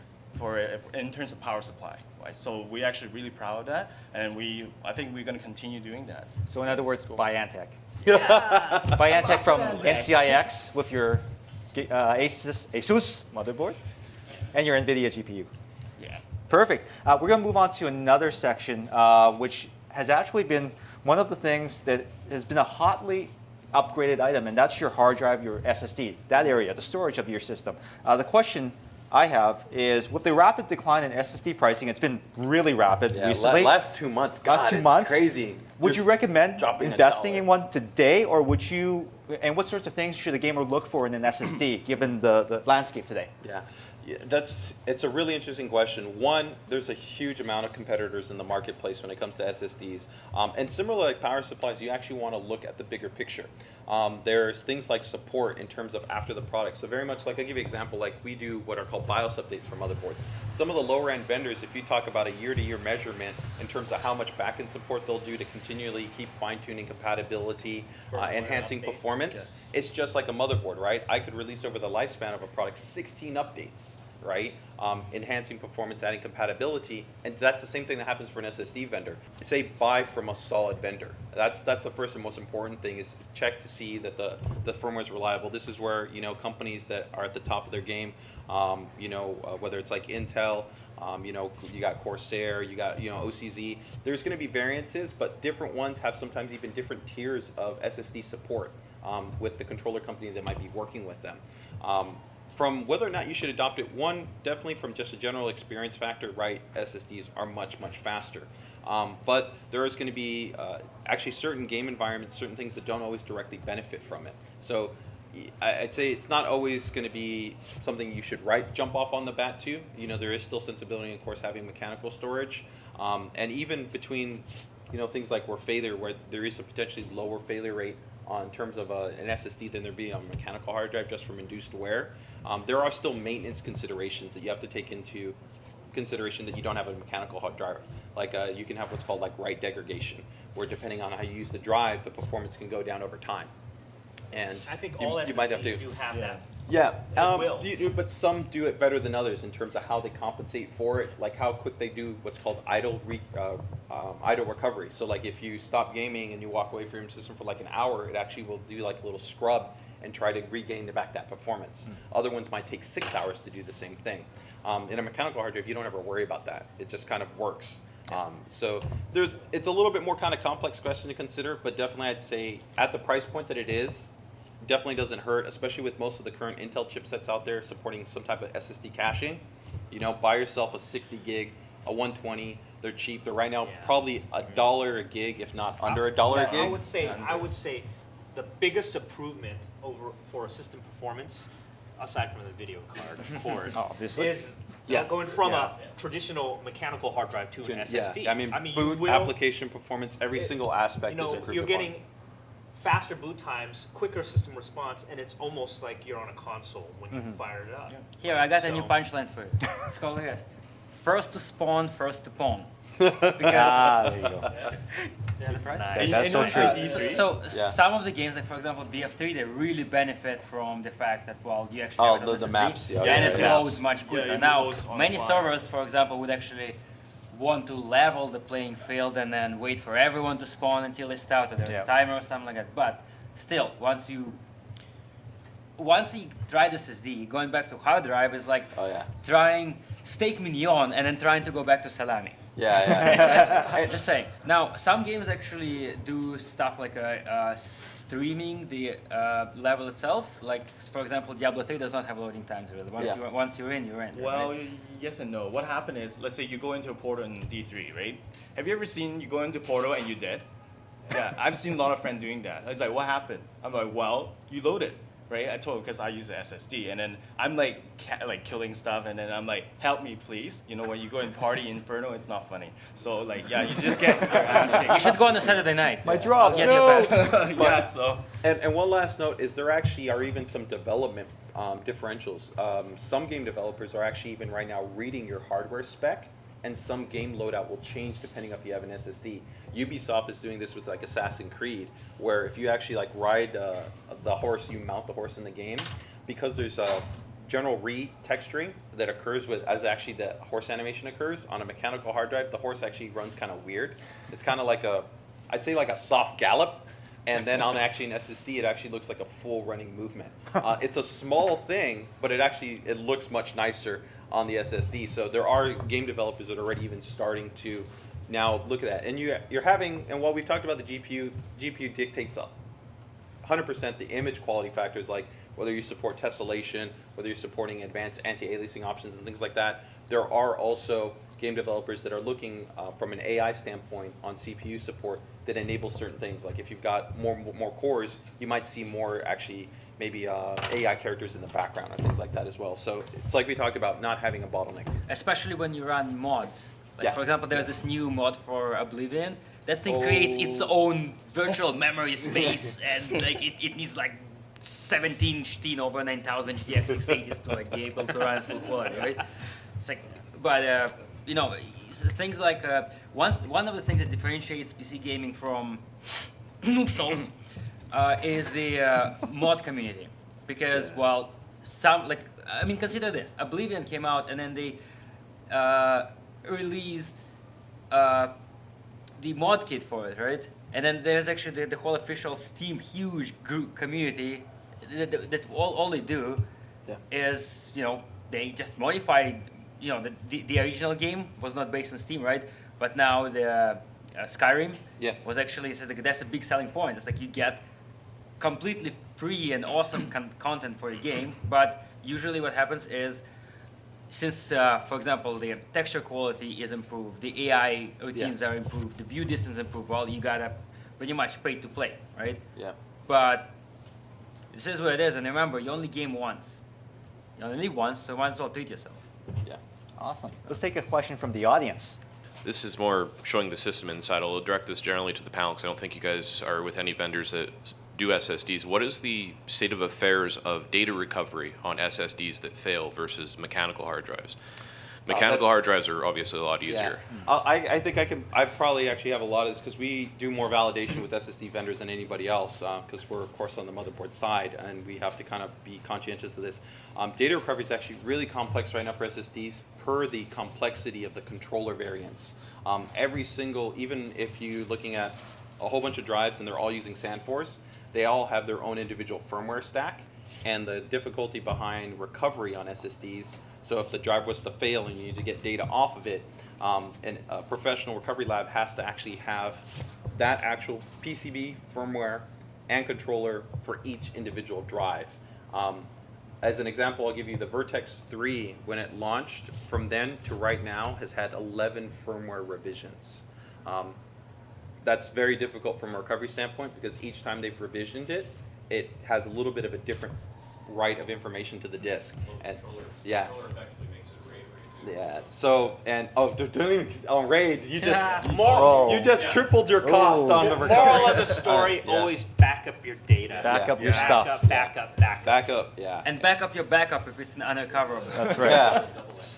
in terms of power supply. Right? So we're actually really proud of that, and I think we're going to continue doing that. so in other words, buy Antec. Buy Antec from NCIX with your Asus motherboard and your NVIDIA GPU. Yeah. Perfect. We're going to move on to another section, which has actually been one of the things that has been a hotly upgraded item, and that's your hard drive, your SSD, that area, the storage of your system. The question I have is, with the rapid decline in SSD pricing, it's been really rapid Yeah, recently. last 2 months. God, Last 2 it's months? crazy. Would you Just recommend dropping investing $1. in one today, or would you? And what sorts of things should a gamer look for in an SSD, given the landscape today? Yeah, it's a really interesting question. One, there's a huge amount of competitors in the marketplace when it comes to SSDs. And similar like power supplies, you actually want to look at the bigger picture. There's things like support in terms of after the product. So very much like, I'll give you an example, like we do what are called BIOS updates for motherboards. Some of the lower end vendors, if you talk about a year-to-year measurement in terms of how much backend support they'll do to continually keep fine-tuning compatibility, enhancing updates, performance, it's just like a motherboard, right? I could release over the lifespan of a product 16 updates, right? Enhancing performance, adding compatibility, and that's the same thing that happens for an SSD vendor. Say buy from a solid vendor. That's the first and most important thing is check to see that the firmware is reliable. This is where companies that are at the top of their game, whether it's like Intel, you got Corsair, you got OCZ. There's going to be variances, but different ones have sometimes even different tiers of SSD support with the controller company that might be working with them. From whether or not you should adopt it, one, definitely from just a general experience factor, right, SSDs are much, much faster. But there is going to be actually certain game environments, certain things that don't always directly benefit from it. So I'd say it's not always going to be something you should jump off on the bat to. There is still sensibility, of course, having mechanical storage. And even between things like where there is a potentially lower failure rate in terms of an SSD than there be on a mechanical hard drive just from induced wear. There are still maintenance considerations that you have to take into consideration that you don't have a mechanical hard drive. Like you can have what's called like write degradation, where depending on how you use the drive, the performance can go down over time. And I think you all SSDs might have to. do have that. Yeah, will. but some do it better than others in terms of how they compensate for it, like how quick they do what's called idle recovery. So like if you stop gaming and you walk away from your system for like an hour, it actually will do like a little scrub and try to regain back that performance. Other ones might take 6 hours to do the same thing. In a mechanical hard drive, you don't ever worry about that. It just kind of works. So it's a little bit more kind of complex question to consider, but definitely I'd say at the price point that it is, definitely doesn't hurt, especially with most of the current Intel chipsets out there supporting some type of SSD caching. You know, buy yourself a 60 gig, a 120. They're cheap. They're right now probably $1 a gig, if not under $1 a gig. I would say the biggest improvement for system performance, aside from the video card, of course, Obviously. is going from a traditional mechanical hard drive to an SSD. Yeah. I mean boot, application performance, every single aspect is improved you're upon. getting faster boot times, quicker system response, and it's almost like you're on a console when you fire it up. Here, I got a new So- punchline for you. It's called this. First to spawn, first to pawn. Because There you go. Nice. That's so true. So Yeah. some of the games, like for example BF3, they really benefit from the fact that you actually have it on the SSD, maps, yeah, and yeah, it yeah. loads much quicker. it Now loads on many the fly. servers, for example, would actually want to level the playing field and then wait for everyone to spawn until they start, or there's Yeah. a timer or something like that. But still, once you try the SSD, going back to hard drive is like Oh yeah. trying steak mignon and then trying to go back to salami. Yeah. Just saying. Now, some games actually do stuff like streaming the level itself. Like, for example, Diablo 3 does not have loading times really. Once you're in, you're in. Well, right? yes and no. What happened is, let's say you go into a portal in D3, right? Have you ever seen you go into portal and you're dead? Yeah, I've seen a lot of friends doing that. It's like, what happened? I'm like, well, you loaded, right? I told because I use an SSD, and then I'm like killing stuff, and then I'm like, help me, please. You know, when you go in Party Inferno, it's not funny. So like, yeah, you just get your ass kicked. You should go on a Saturday night. My drops, Get your no. pass. Yeah, so. And one last note is there actually are even some development differentials. Some game developers are actually even right now reading your hardware spec, and some game loadout will change depending if you have an SSD. Ubisoft is doing this with like Assassin's Creed, where if you actually like ride the horse, you mount the horse in the game, because there's a general retexturing that occurs as actually the horse animation occurs on a mechanical hard drive. The horse actually runs kind of weird. It's kind of like I'd say like a soft gallop. And then on actually an SSD, it actually looks like a full running movement. It's a small thing, but it looks much nicer on the SSD. So there are game developers that are already even starting to now look at that. And you're having, and while we've talked about the GPU dictates 100% the image quality factors, like whether you support tessellation, whether you're supporting advanced anti-aliasing options and things like that. There are also game developers that are looking from an AI standpoint on CPU support that enable certain things. Like if you've got more cores, you might see more actually maybe AI characters in the background and things like that as well. So it's like we talked about, not having a bottleneck. Especially when you run mods. Like Yeah. for example, there's this new mod for Oblivion. That thing creates its own virtual memory space, and like it needs like 17 16 over 9000 GTX 680s to like be able to run full quality, right? It's like, but you know, things like one of the things that differentiates PC gaming from noob souls is the mod community, because well, consider this: Oblivion came out and then they released the mod kit for it, right? And then there's actually the whole official Steam huge group community that all they do is, you know, they just modified, you know, the original game was not based on Steam, right? But now the Skyrim was actually, so that's a big selling point. It's like you get completely free and awesome content for your game, but usually what happens is, since, for example, the texture quality is improved, the AI routines are improved, the view distance improved, well, you gotta pretty much pay to play, right? Yeah. But this is what it is, and remember, you only game once. You only live once, so might as well treat yourself. Yeah. Awesome. Let's take a question from the audience. This is more showing the system inside. I'll direct this generally to the panel because I don't think you guys are with any vendors that do SSDs. What is the state of affairs of data recovery on SSDs that fail versus mechanical hard drives? Mechanical hard drives are obviously a lot easier. I think I probably actually have a lot of this because we do more validation with SSD vendors than anybody else because we're, of course, on the motherboard side, and we have to kind of be conscientious of this. Data recovery is actually really complex right now for SSDs per the complexity of the controller variants. Every single, even if you're looking at a whole bunch of drives and they're all using SandForce, they all have their own individual firmware stack, and the difficulty behind recovery on SSDs. So if the drive was to fail and you need to get data off of it, and a professional recovery lab has to actually have that actual PCB, firmware, and controller for each individual drive. As an example, I'll give you the Vertex 3, when it launched, from then to right now, has had 11 firmware revisions. That's very difficult from a recovery standpoint because each time they've revisioned it, it has a little bit of a different write of information to the disk. And yeah. Yeah. So and they're doing on RAID. You just you just tripled your cost on the recovery. Moral of the story: always back up your data. Back up Yeah. your stuff. Back up. Back up. Yeah. And back up your backup if it's an unrecoverable. That's right. Yeah.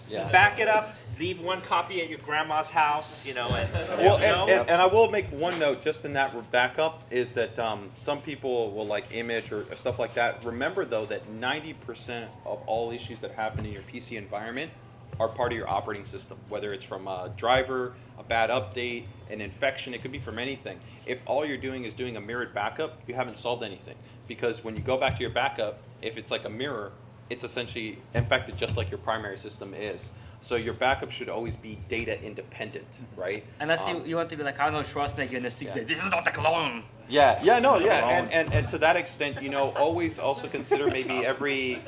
Yeah. Back it up. Leave one copy at your grandma's house. You know, and Well, you know? and I will make one note just in that backup is that some people will like image or stuff like that. Remember though that 90% of all issues that happen in your PC environment are part of your operating system, whether it's from a driver, a bad update, an infection, it could be from anything. If all you're doing is doing a mirrored backup, you haven't solved anything. Because when you go back to your backup, if it's like a mirror, it's essentially infected just like your primary system is. So your backup should always be data independent, right? Unless you want to be like Arnold Schwarzenegger in the 60s. This is not a clone. Yeah, and to that extent, always also consider maybe every,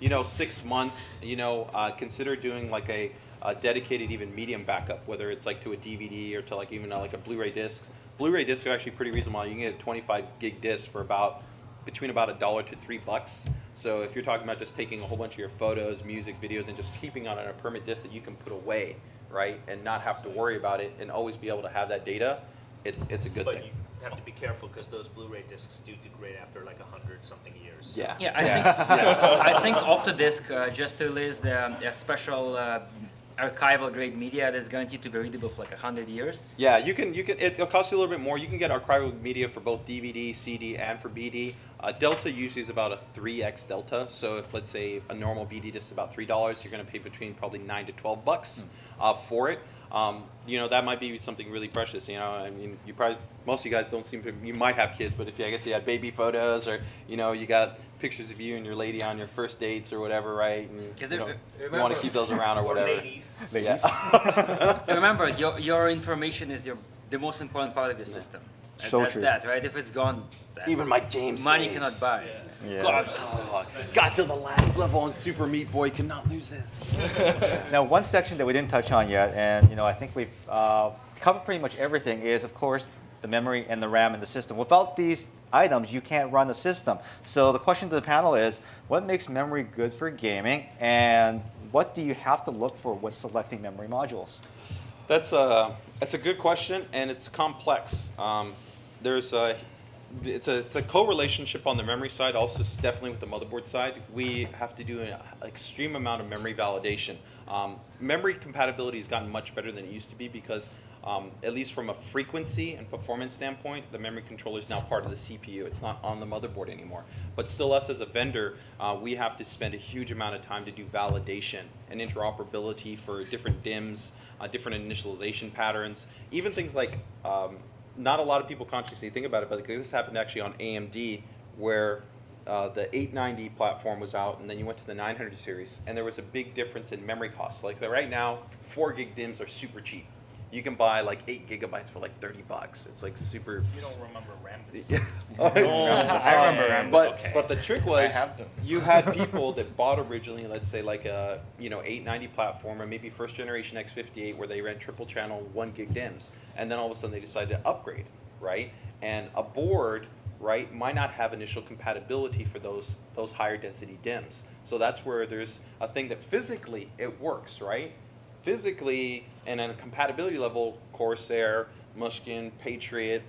6 months, consider doing like a dedicated even medium backup, whether it's like to a DVD or to like even like a Blu-ray disc. Blu-ray discs are actually pretty reasonable. You can get a 25 gig disc for between about $1 to $3. So if you're talking about just taking a whole bunch of your photos, music, videos, and just keeping on a permanent disk that you can put away, right, and not have to worry about it and always be able to have that data, it's a good But thing. you have to be careful because those Blu-ray discs do degrade after like 100-something years. Yeah. Yeah, I think Octodisc just released a special archival grade media that's guaranteed to be readable for like 100 years. Yeah, you can. It'll cost you a little bit more. You can get archival media for both DVD, CD, and for BD. Delta usually is about a 3x delta. So if let's say a normal BD disc is about $3, you're going to pay between probably $9 to $12 for it. That might be something really precious. I mean, most of you guys don't seem to. You might have kids, but I guess you had baby photos, or you got pictures of you and your lady on your first dates or whatever, right? And you want to keep those around or whatever. Ladies. Yeah. Remember, your information is the most important part of your system. And So that's true. that, right? If it's gone, Even my game money saves. cannot buy. Yeah. God. Oh, got to the last level on Super Meat Boy, cannot lose this. Now, one section that we didn't touch on yet, and I think we've covered pretty much everything, is of course the memory and the RAM in the system. Without these items, you can't run the system. So the question to the panel is, what makes memory good for gaming, and what do you have to look for when selecting memory modules? That's a good question, and it's complex. It's a co-relationship on the memory side, also definitely with the motherboard side. We have to do an extreme amount of memory validation. Memory compatibility has gotten much better than it used to be because, at least from a frequency and performance standpoint, the memory controller is now part of the CPU. It's not on the motherboard anymore. But still, us as a vendor, we have to spend a huge amount of time to do validation and interoperability for different DIMMs, different initialization patterns, even things like not a lot of people consciously think about it, but this happened actually on AMD, where the 890 platform was out, and then you went to the 900 series, and there was a big difference in memory costs. Like right now, 4 gig DIMMs are super cheap. You can buy like 8 gigabytes for like $30. It's like super. You don't remember Rambus? I remember RAM. But the trick was you had people that bought originally, let's say like a 890 platform or maybe first generation X58 where they ran triple channel 1 gig DIMMs, and then all of a sudden they decided to upgrade, right? And a board, right, might not have initial compatibility for those higher density DIMMs. So that's where there's a thing that physically it works, right? Physically and on a compatibility level, Corsair, Mushkin, Patriot,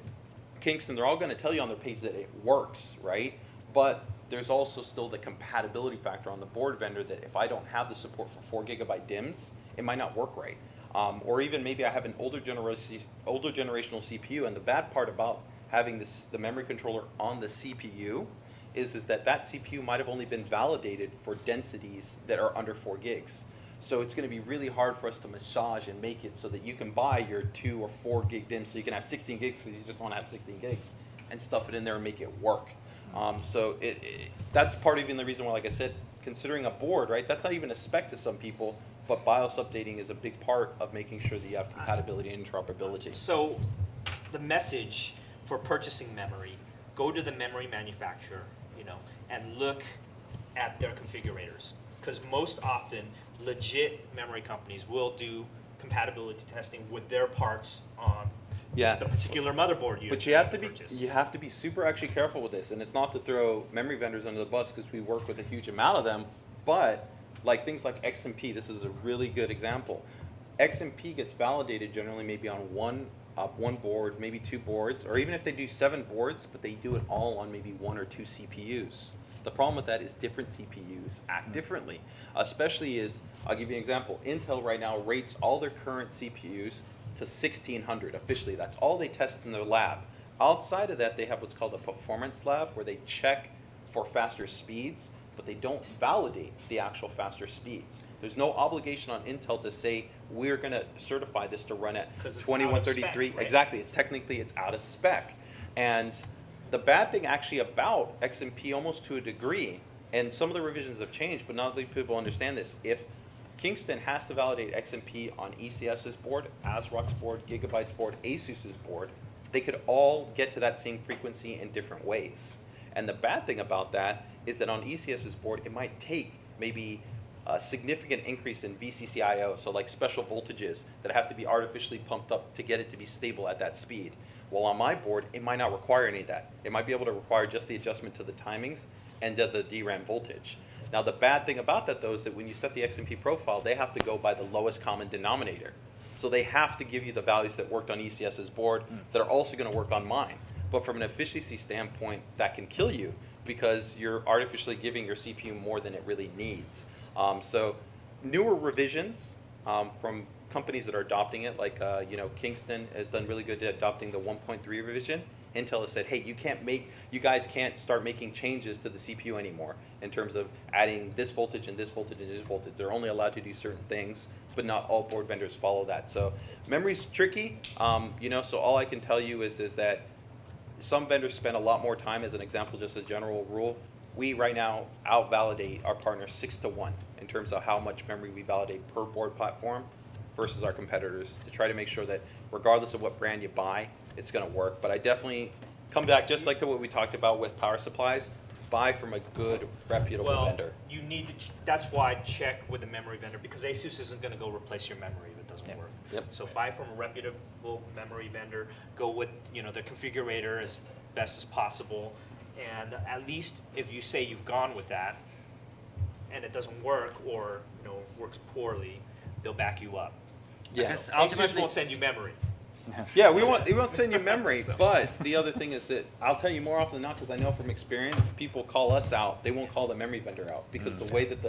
Kingston, they're all going to tell you on their page that it works, right? But there's also still the compatibility factor on the board vendor that if I don't have the support for 4 gigabyte DIMMs, it might not work right. Or even maybe I have an older generational CPU, and the bad part about having the memory controller on the CPU is that CPU might have only been validated for densities that are under 4 gigs. So it's going to be really hard for us to massage and make it so that you can buy your 2 or 4 gig DIMM so you can have 16 gigs because you just want to have 16 gigs. and stuff it in there and make it work. So that's part of even the reason why, like I said, considering a board, right? That's not even a spec to some people, but BIOS updating is a big part of making sure that you have compatibility and interoperability. So the message for purchasing memory, go to the memory manufacturer, and look at their configurators. Because most often, legit memory companies will do compatibility testing with their parts on Yeah. the particular motherboard unit. But you have to be super actually careful with this, and it's not to throw memory vendors under the bus because we work with a huge amount of them, but like things like XMP, this is a really good example. XMP gets validated generally maybe on one board, maybe 2 boards, or even if they do 7 boards, but they do it all on maybe 1 or 2 CPUs. The problem with that is different CPUs act differently, especially I'll give you an example. Intel right now rates all their current CPUs to 1600 officially. That's all they test in their lab. Outside of that, they have what's called a performance lab where they check for faster speeds, but they don't validate the actual faster speeds. There's no obligation on Intel to say, we're going to certify this to run at 2133. Right? Exactly. It's out of spec. And the bad thing actually about XMP, almost to a degree, and some of the revisions have changed, but not many people understand this. If Kingston has to validate XMP on ECS's board, ASRock's board, Gigabyte's board, Asus's board, they could all get to that same frequency in different ways. And the bad thing about that is that on ECS's board, it might take maybe a significant increase in VCCIO, so like special voltages that have to be artificially pumped up to get it to be stable at that speed. Well, on my board, it might not require any of that. It might be able to require just the adjustment to the timings and to the DRAM voltage. Now, the bad thing about that, though, is that when you set the XMP profile, they have to go by the lowest common denominator. So they have to give you the values that worked on ECS's board that are also going to work on mine. But from an efficiency standpoint, that can kill you because you're artificially giving your CPU more than it really needs. So newer revisions from companies that are adopting it, like Kingston has done really good at adopting the 1.3 revision. Intel has said, hey, you guys can't start making changes to the CPU anymore in terms of adding this voltage and this voltage and this voltage. They're only allowed to do certain things, but not all board vendors follow that. So memory's tricky, so all I can tell you is that some vendors spend a lot more time, as an example, just a general rule. We right now out-validate our partners 6-1 in terms of how much memory we validate per board platform versus our competitors to try to make sure that regardless of what brand you buy, it's going to work. But I definitely come back just like to what we talked about with power supplies, buy from a good, reputable vendor. You need to, that's why check with the memory vendor, because Asus isn't going to go replace your memory if it doesn't work. Yep. So buy from a reputable memory vendor, go with their configurator as best as possible, and at least if you say you've gone with that and it doesn't work or works poorly, they'll back you up. Yeah. Because Asus ultimately, won't send you memory. Yeah, we won't send you memory, but the other thing is that I'll tell you more often than not, because I know from experience, people call us out. They won't call the memory vendor out because the way that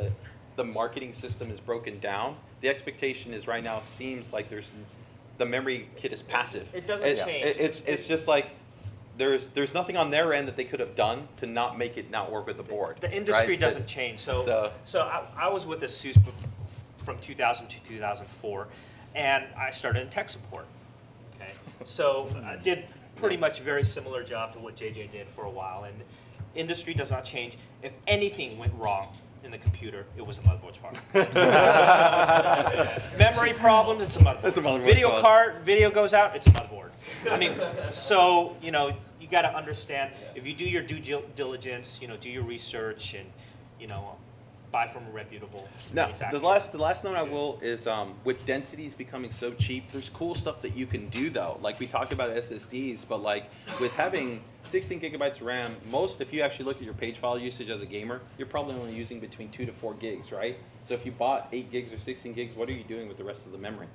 the marketing system is broken down, the expectation is right now seems like the memory kit is passive. It doesn't change. It's just like there's nothing on their end that they could have done to not make it not work with the board. The industry right? doesn't change. So I was with Asus from 2000 to 2004, and I started in tech support. Okay, so I did pretty much a very similar job to what JJ did for a while, and industry does not change. If anything went wrong in the computer, it was a motherboard's fault. Memory problems, it's a motherboard. It's a motherboard's Video fault. card, video goes out, it's a motherboard. I mean, so you got to understand if you do your due diligence, do your research, and buy from a reputable Now, manufacturer. the last note I will is with densities becoming so cheap, there's cool stuff that you can do though. Like we talked about SSDs, but like with having 16 gigabytes of RAM, if you actually look at your page file usage as a gamer, you're probably only using between 2 to 4 gigs, right? So if you bought 8 gigs or 16 gigs, what are you doing with the rest of the memory?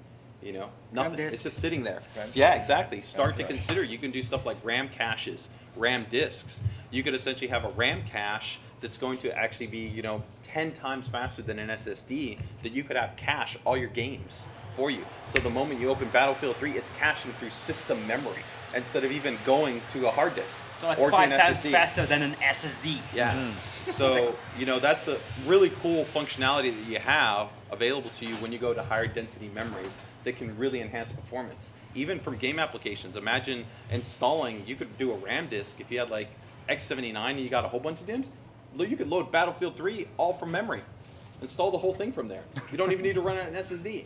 Nothing. disk. It's just sitting there. Yeah, exactly. Start to consider. You can do stuff like RAM caches, RAM disks. You could essentially have a RAM cache that's going to actually be, 10 times faster than an SSD that you could have cache all your games for you. So the moment you open Battlefield 3, it's caching through system memory instead of even going to a hard disk so it's or to 5 an times SSD. faster than an SSD. Yeah. So, that's a really cool functionality that you have available to you when you go to higher density memories that can really enhance performance. even from game applications. Imagine installing, you could do a RAM disk if you had like X79 and you got a whole bunch of DIMMs. You could load Battlefield 3 all from memory. Install the whole thing from there. You don't even need to run an SSD.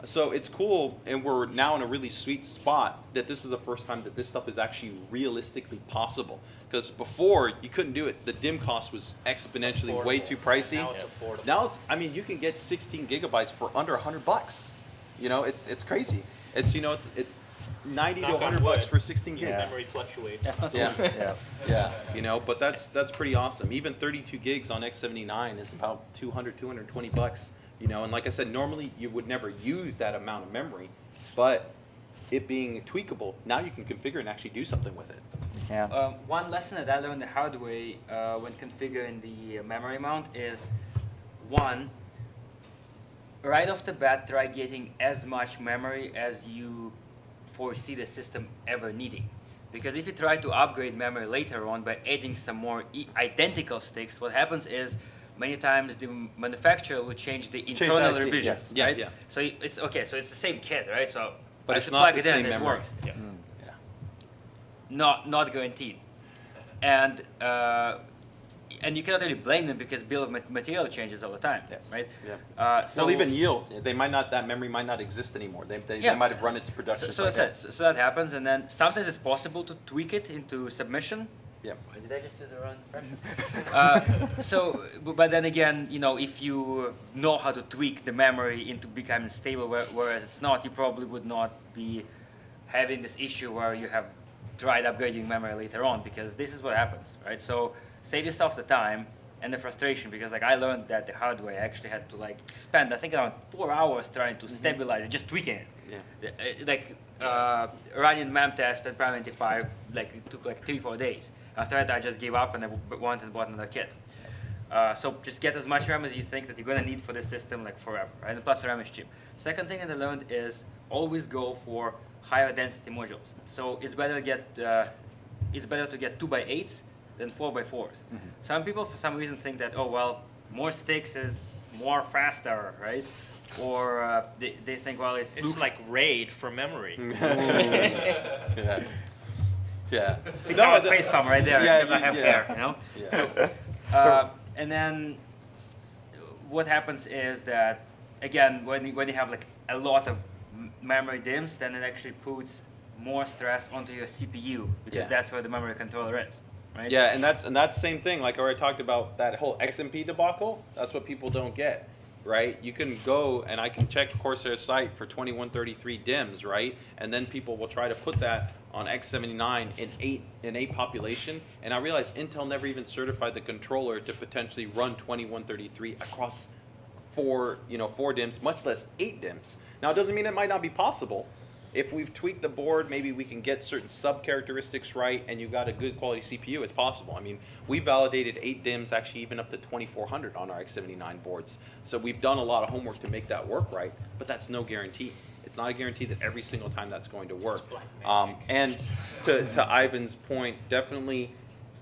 So it's cool, and we're now in a really sweet spot that this is the first time that this stuff is actually realistically possible. Because before, you couldn't do it. The DIMM cost was exponentially way too pricey. Now it's affordable. Now it's, I mean, you can get 16 gigabytes for under $100. You know, it's crazy. It's, you know, it's 90 to Knock on 100 bucks wood. for 16 gigs. Memory fluctuates. That's not Yeah. Yeah. Yeah, you know, but that's pretty awesome. Even 32 gigs on X79 is about 220 bucks, you know, and like I said, normally you would never use that amount of memory, but it being tweakable, now you can configure and actually do something with it. Yeah. One lesson that I learned the hard way when configuring the memory amount is, one, right off the bat, try getting as much memory as you foresee the system ever needing. Because if you try to upgrade memory later on by adding some more identical sticks, what happens is many times the manufacturer will change the internal IC, revisions, yes. Yeah, right? yeah. So it's okay. So it's the same kit, right? So But I it's should not plug the it in same and it memory. works. Yeah. Not guaranteed. And you cannot really blame them because bill of material changes all the time, Yes. right? Yeah. So Well, even yield, they might not, that memory might not exist anymore. They Yeah. might have run its production. so that happens, and then sometimes it's possible to tweak it into submission. Yeah. Why did I just use the wrong impression? But then again, you know, if you know how to tweak the memory into becoming stable, whereas it's not, you probably would not be having this issue where you have tried upgrading memory later on, because this is what happens, right? So save yourself the time and the frustration, because like I learned that the hard way. I actually had to like spend, I think, around 4 hours trying to stabilize it, just tweaking it. Yeah. Running MEM test and Prime 95, like it took like 3-4 days. After that, I just gave up and I went and bought another kit. So just get as much RAM as you think that you're gonna need for this system, like forever, right? And plus the RAM is cheap. Second thing that I learned is always go for higher density modules. So it's better to get 2x8s than 4x4s. Some people, for some reason, think that, oh well, more sticks is more faster, right? Or they think, well, It's like RAID for memory. Yeah. Yeah. Big no, face palm right there, Yeah, except I have yeah. hair, you know? Yeah. And then what happens is that, again, when you have like a lot of memory DIMMs, then it actually puts more stress onto your CPU, because Yeah. that's where the memory controller is, right? Yeah, and that's the same thing. Like I already talked about that whole XMP debacle. That's what people don't get, right? You can go and I can check Corsair's site for 2133 DIMMs, right? And then people will try to put that on X79 in 8 population, and I realized Intel never even certified the controller to potentially run 2133 across 4 DIMMs, much less 8 DIMMs. Now it doesn't mean it might not be possible. If we've tweaked the board, maybe we can get certain sub characteristics right, and you got a good quality CPU, it's possible. I mean, we validated 8 DIMMs, actually even up to 2400 on our X79 boards. So we've done a lot of homework to make that work right, but that's no guarantee. It's not a guarantee that every single time that's going to work. And to Ivan's point, definitely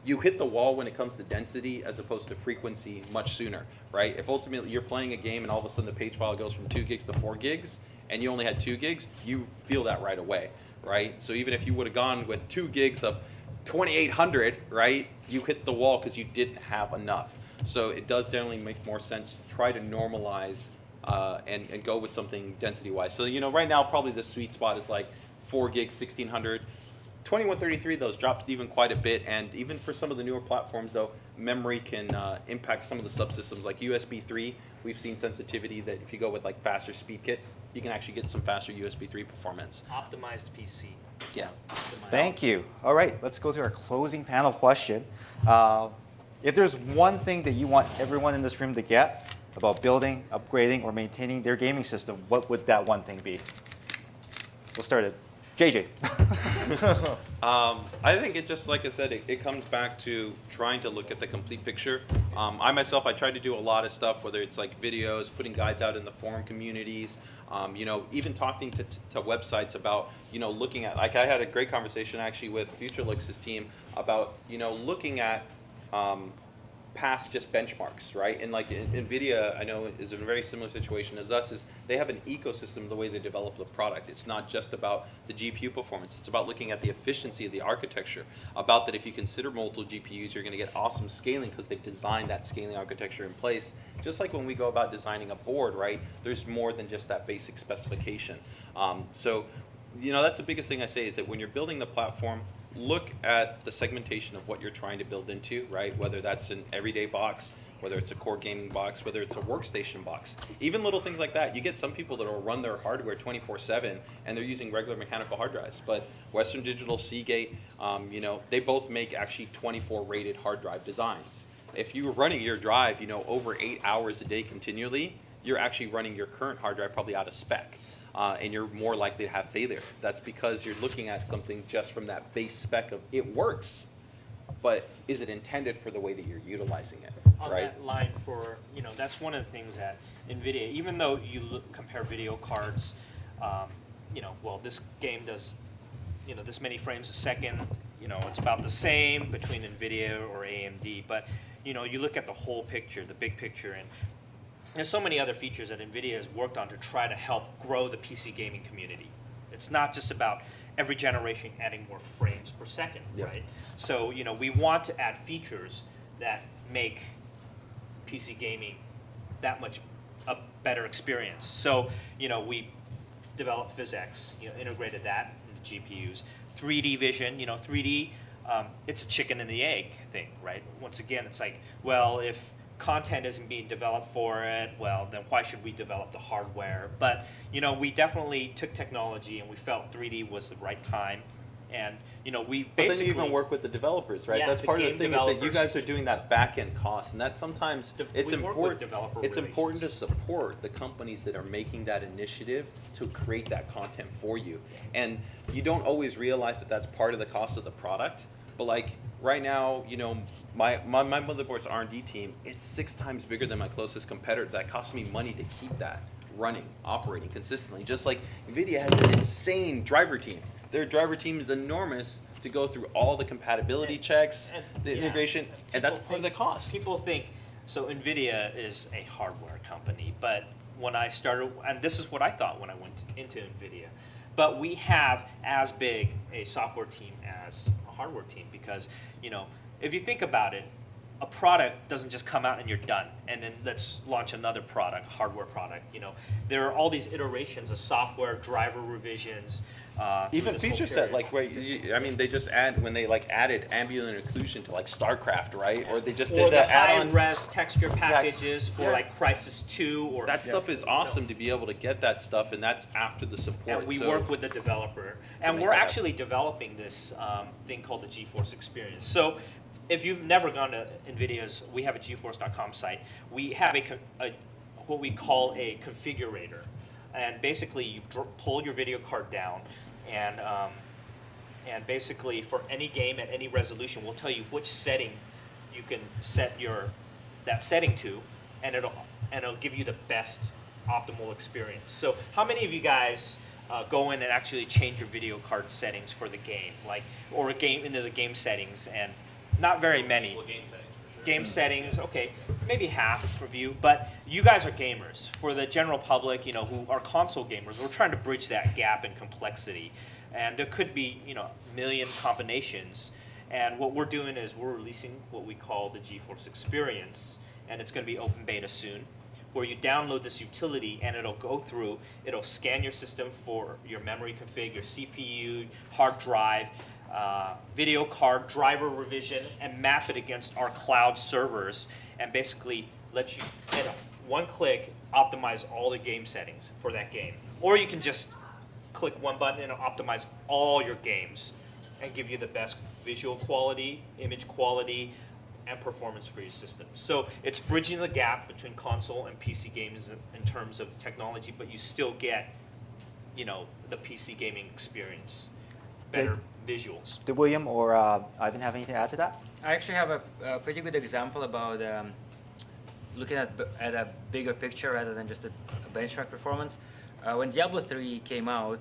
you hit the wall when it comes to density as opposed to frequency much sooner, right? If ultimately you're playing a game and all of a sudden the page file goes from 2 gigs to 4 gigs, and you only had 2 gigs, you feel that right away, right? So even if you would have gone with 2 gigs of 2800, right, you hit the wall because you didn't have enough. So it does definitely make more sense to try to normalize and go with something density-wise. So, right now probably the sweet spot is like 4 gigs, 1600. 2133 though has dropped even quite a bit, and even for some of the newer platforms though, memory can impact some of the subsystems like USB 3. We've seen sensitivity that if you go with like faster speed kits, you can actually get some faster USB 3 performance. Optimized PC. Yeah. Thank you. All right, let's go to our closing panel question. If there's one thing that you want everyone in this room to get about building, upgrading, or maintaining their gaming system, what would that one thing be? We'll start it. JJ. I think it just, like I said, it comes back to trying to look at the complete picture. I tried to do a lot of stuff, whether it's like videos, putting guides out in the forum communities, even talking to websites about, looking at, like I had a great conversation actually with Futurelooks' team about, looking at past just benchmarks, right? And like NVIDIA, I know is in a very similar situation as us, is they have an ecosystem the way they develop the product. It's not just about the GPU performance, it's about looking at the efficiency of the architecture, about that if you consider multiple GPUs, you're gonna get awesome scaling because they've designed that scaling architecture in place. Just like when we go about designing a board, right? There's more than just that basic specification. So, you know, that's the biggest thing I say is that when you're building the platform, look at the segmentation of what you're trying to build into, right? Whether that's an everyday box, whether it's a core gaming box, whether it's a workstation box. Even little things like that. You get some people that will run their hardware 24/7 and they're using regular mechanical hard drives. But Western Digital, Seagate, you know, they both make actually 24 rated hard drive designs. If you were running your drive, you know, over 8 hours a day continually, you're actually running your current hard drive probably out of spec. And you're more likely to have failure. That's because you're looking at something just from that base spec of it works, but is it intended for the way that you're utilizing it, On right? that line for, you know, that's one of the things that NVIDIA, even though you compare video cards, you know, well, this game does, you know, this many frames a second, you know, it's about the same between NVIDIA or AMD, but, you know, you look at the whole picture, the big picture, and there's so many other features that NVIDIA has worked on to try to help grow the PC gaming community. It's not just about every generation adding more frames per second, Yeah. right? So, you know, we want to add features that make PC gaming that much a better experience. So, you know, we developed PhysX, you know, integrated that into GPUs. 3D vision, you know, 3D, it's a chicken and the egg thing, right? Once again, it's like, well, if content isn't being developed for it, well, then why should we develop the hardware? But, you know, we definitely took technology and we felt 3D was the right time. And, you know, we But basically... then you even work with the developers, right? Yeah, That's the part of the game thing is that you developers. guys are doing that back-end cost, and that's sometimes it's we work with important. developer It's important to relations. support the companies that are making that initiative to create that content for you. And you don't always realize that that's part of the cost of the product, but like right now, you know, my motherboard's R&D team, it's 6 times bigger than my closest competitor. That costs me money to keep that running, operating consistently. Just like NVIDIA has an insane driver team. Their driver team is enormous to go through all the compatibility checks, the yeah, integration, and that's people part of the think- cost. People think, so NVIDIA is a hardware company, but when I started, and this is what I thought when I went into NVIDIA, but we have as big a software team as a hardware team because, you know, if you think about it, a product doesn't just come out and you're done, and then let's launch another product, hardware product. You know, there are all these iterations of software, driver revisions. Even through this feature whole set, period. like where I mean, they just add when they like added ambient occlusion to like StarCraft, right? Or they just or did the the add-on. high-res texture packages for Yeah. like Crysis 2 or That stuff is awesome to be able to get that stuff, and that's after the support. And we So- work with the developer. And make we're that happen. actually developing this thing called the GeForce Experience. So if you've never gone to NVIDIA's, we have a GeForce.com site. We have what we call a configurator. And basically you pull your video card down and basically for any game at any resolution, we'll tell you which setting you can set that setting to, and it'll give you the best optimal experience. So how many of you guys go in and actually change your video card settings for the game, like, or into the game settings? And not very many. game settings for sure. Game settings, okay, maybe half of you, but you guys are gamers. For the general public, you know, who are console gamers, we're trying to bridge that gap in complexity. And there could be, you know, a million combinations. And what we're doing is we're releasing what we call the GeForce Experience, and it's going to be open beta soon, where you download this utility and it'll go through, it'll scan your system for your memory config, your CPU, hard drive, video card, driver revision, and map it against our cloud servers, and basically let you, at one click, optimize all the game settings for that game. Or you can just click one button and it'll optimize all your games and give you the best visual quality, image quality, and performance for your system. So it's bridging the gap between console and PC games in terms of technology, but you still get, you know, the PC gaming experience, better visuals. Did William or Ivan have anything to add to that? I actually have a pretty good example about looking at a bigger picture rather than just a benchmark performance. When Diablo 3 came out,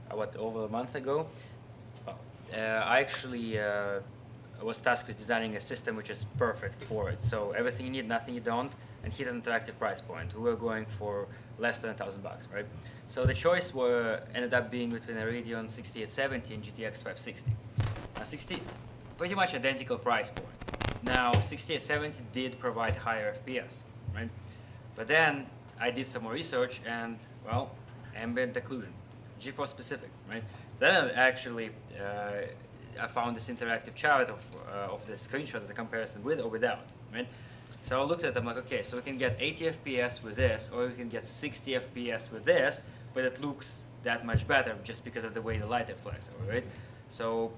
over a month ago, I actually was tasked with designing a system which is perfect for it. So everything you need, nothing you don't, and hit an attractive price point. We were going for less than $1,000, right? So the choice ended up being between a Radeon 6870 and GTX 560. Now 60, pretty much identical price point. Now 6870 did provide higher FPS, right? But then I did some more research and, well, ambient occlusion, GeForce specific, right? Then actually I found this interactive chart of the screenshot as a comparison with or without, right? So I looked at them like, okay, so we can get 80 FPS with this, or we can get 60 FPS with this, but it looks that much better just because of the way the light reflects over, right? So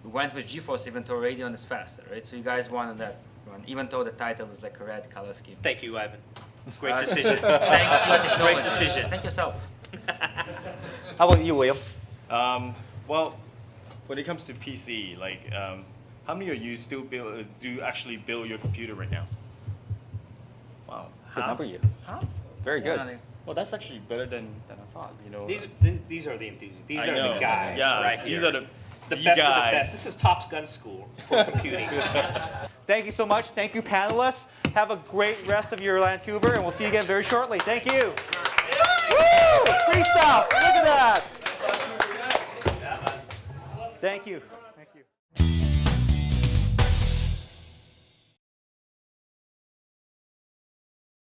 we went with GeForce even though Radeon is faster, right? So you guys won on that one, even though the title is like a red color scheme. Thank you, Ivan. Great decision. Thank you, technology. Great decision. Thank yourself. How about you, William? Well, when it comes to PC, like, how many of you still do actually build your computer right now? Wow, Good half? number, you. Half? Very good. Well, that's actually better than I thought. You know, These are the enthusiasts. These I are know. the guys Yeah, right these here. are the the best guys. of the best. This is Top Gun School for computing. Thank you so much. Thank you, panelists. Have a great rest of your LANcouver, and we'll see you again very shortly. Thank you. Woo! Free stuff. Look at that. Thank you.